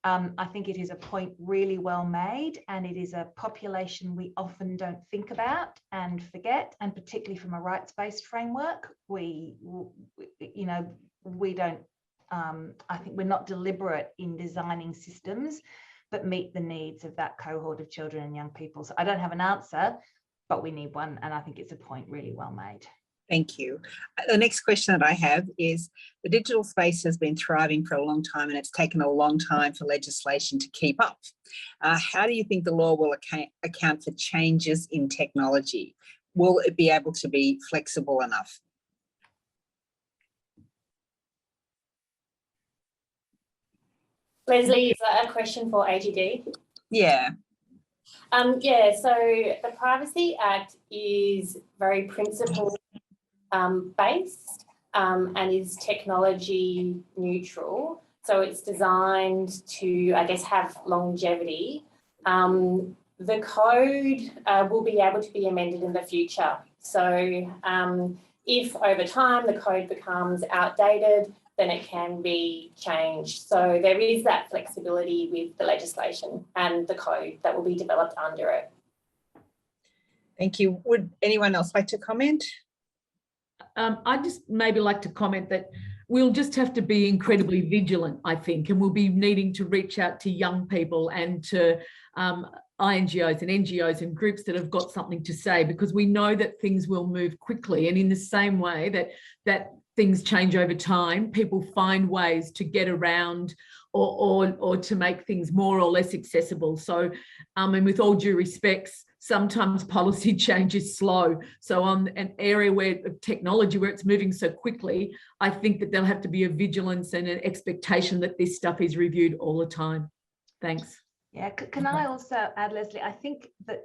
I think it is a point really well made, and it is a population we often don't think about and forget, and particularly from a rights-based framework, we don't, I think we're not deliberate in designing systems that meet the needs of that cohort of children and young people. So I don't have an answer, but we need one, and I think it's a point really well made. Thank you. The next question that I have is, the digital space has been thriving for a long time, and it's taken a long time for legislation to keep up. How do you think the law will account for changes in technology? Will it be able to be flexible enough? Leslie, is that a question for AGD? Yeah. Yeah, so the Privacy Act is very principle based and is technology neutral. So it's designed to, I guess, have longevity. The code will be able to be amended in the future. So if over time the code becomes outdated, then it can be changed. So there is that flexibility with the legislation and the code that will be developed under it. Thank you. Would anyone else like to comment? I'd just maybe like to comment that we'll just have to be incredibly vigilant, I think, and we'll be needing to reach out to young people and to INGOs and NGOs and groups that have got something to say, because we know that things will move quickly, and in the same way that things change over time, people find ways to get around or to make things more or less accessible. So, and with all due respects, sometimes policy change is slow. So on an area where technology, where it's moving so quickly, I think that there'll have to be a vigilance and an expectation that this stuff is reviewed all the time. Thanks. Yeah, can I also add, Leslie, I think that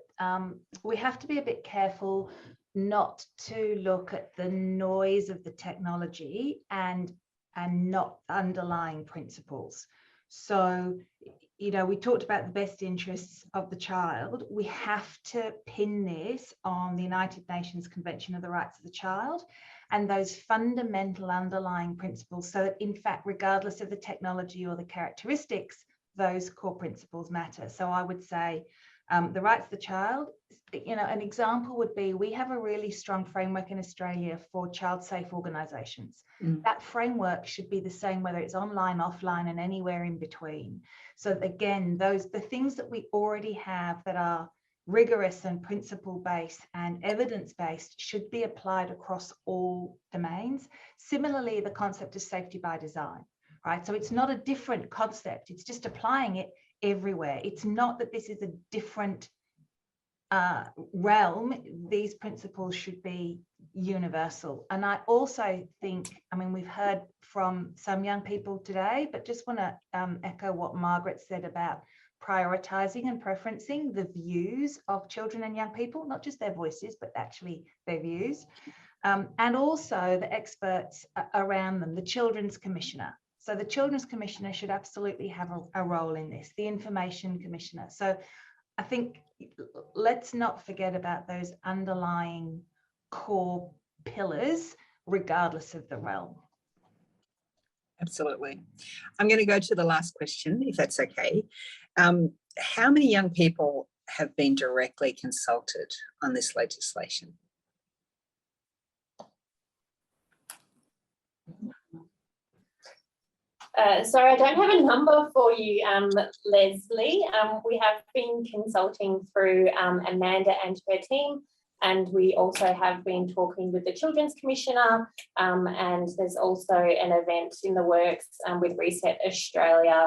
we have to be a bit careful not to look at the noise of the technology and not underlying principles. So, you know, we talked about the best interests of the child. We have to pin this on the United Nations Convention of the Rights of the Child and those fundamental underlying principles, so that, in fact, regardless of the technology or the characteristics, those core principles matter. So I would say the rights of the child, you know, an example would be, we have a really strong framework in Australia for child safe organisations. That framework should be the same whether it's online, offline, and anywhere in between. So again, the things that we already have that are rigorous and principle-based and evidence-based should be applied across all domains. Similarly, the concept of safety by design, right? So it's not a different concept, it's just applying it everywhere. It's not that this is a different realm. These principles should be universal. And I also think, I mean, we've heard from some young people today, but just want to echo what Margaret said about prioritising and preferencing the views of children and young people, not just their voices, but actually their views. And also the experts around them, the Children's Commissioner. So the Children's Commissioner should absolutely have a role in this, the Information Commissioner. So I think let's not forget about those underlying core pillars, regardless of the realm. Absolutely. I'm going to go to the last question, if that's okay. How many young people have been directly consulted on this legislation? Sorry, I don't have a number for you, Leslie. We have been consulting through Amanda and her team, and we also have been talking with the Children's Commissioner, and there's also an event in the works with Reset Australia,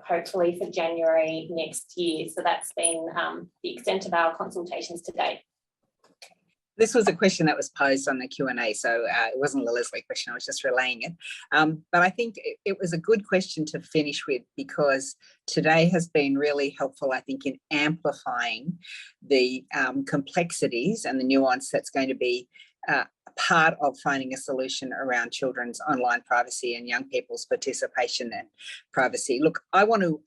hopefully for January next year. So that's been the extent of our consultations to date. This was a question that was posed on the Q&A, so it wasn't a Leslie question, I was just relaying it. But I think it was a good question to finish with, because today has been really helpful, I think, in amplifying the complexities and the nuance that's going to be part of finding a solution around children's online privacy and young people's participation and privacy. Look, I'm going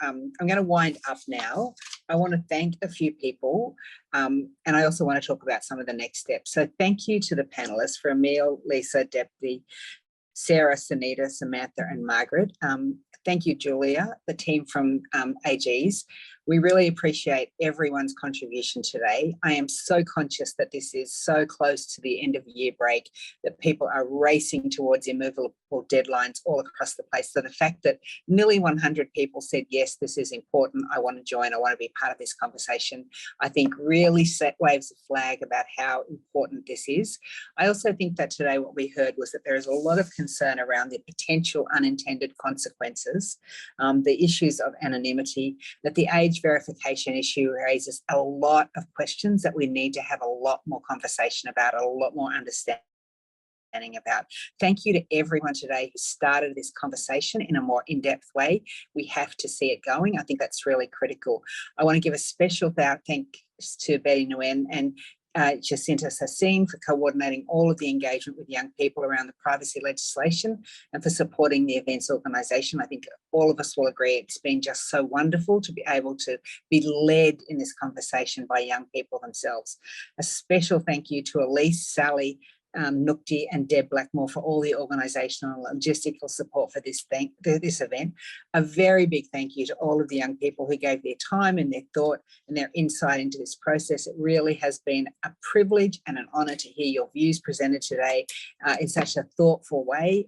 to wind up now. I want to thank a few people, and I also want to talk about some of the next steps. So thank you to the panelists, for Emile, Lisa, Deputy, Sarah, Sunita, Samantha, and Margaret. Thank you, Julia, the team from AGs. We really appreciate everyone's contribution today. I am so conscious that this is so close to the end of year break, that people are racing towards immovable deadlines all across the place. So the fact that nearly 100 people said, yes, this is important, I want to join, I want to be part of this conversation, I think really waves a flag about how important this is. I also think that today what we heard was that there is a lot of concern around the potential unintended consequences, the issues of anonymity, that the age verification issue raises a lot of questions that we need to have a lot more conversation about, a lot more understanding about. Thank you to everyone today who started this conversation in a more in-depth way. We have to see it going. I think that's really critical. I want to give a special thanks to Betty Nguyen and Jacinta Sassin for coordinating all of the engagement with young people around the privacy legislation and for supporting the events organisation. I think all of us will agree it's been just so wonderful to be able to be led in this conversation by young people themselves. A special thank you to Elise, Sally, Nukti and Deb Blackmore for all the organisational and logistical support for this event. A very big thank you to all of the young people who gave their time and their thought and their insight into this process. It really has been a privilege and an honour to hear your views presented today in such a thoughtful way,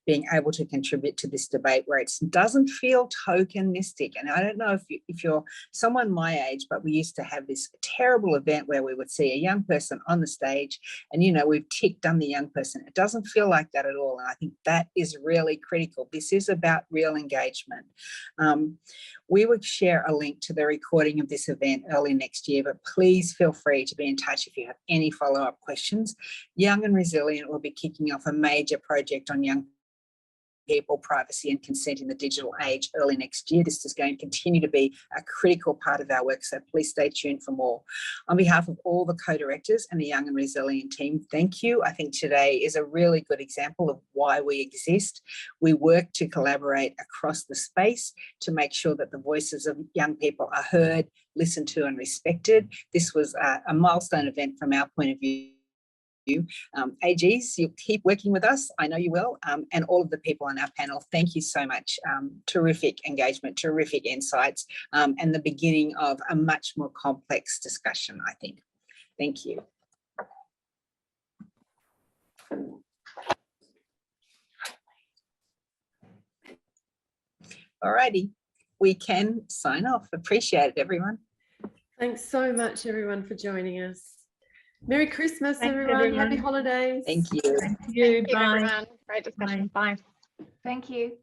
being able to contribute to this debate where it doesn't feel tokenistic. And I don't know if you're someone my age, but we used to have this terrible event where we would see a young person on the stage and, you know, we've done the young person. It doesn't feel like that at all. And I think that is really critical. This is about real engagement. We would share a link to the recording of this event early next year, but please feel free to be in touch if you have any follow-up questions. Young and Resilient will be kicking off a major project on young people, privacy and consent in the digital age early next year. This is going to continue to be a critical part of our work, so please stay tuned for more. On behalf of all the co-directors and the Young and Resilient team, thank you. I think today is a really good example of why we exist. We work to collaborate across the space to make sure that the voices of young people are heard, listened to and respected. This was a milestone event from our point of view. AGs, you keep working with us, I know you will, and all of the people on our panel, thank you so much. Terrific engagement, terrific insights, and the beginning of a much more complex discussion, I think. Thank you. Alrighty, we can sign off. Appreciate it, everyone. Thanks so much, everyone, for joining us. Merry Christmas, everyone. Happy holidays. Thank you. Thank you. Thank you, Bye. everyone. Great discussion. Bye. Thank you.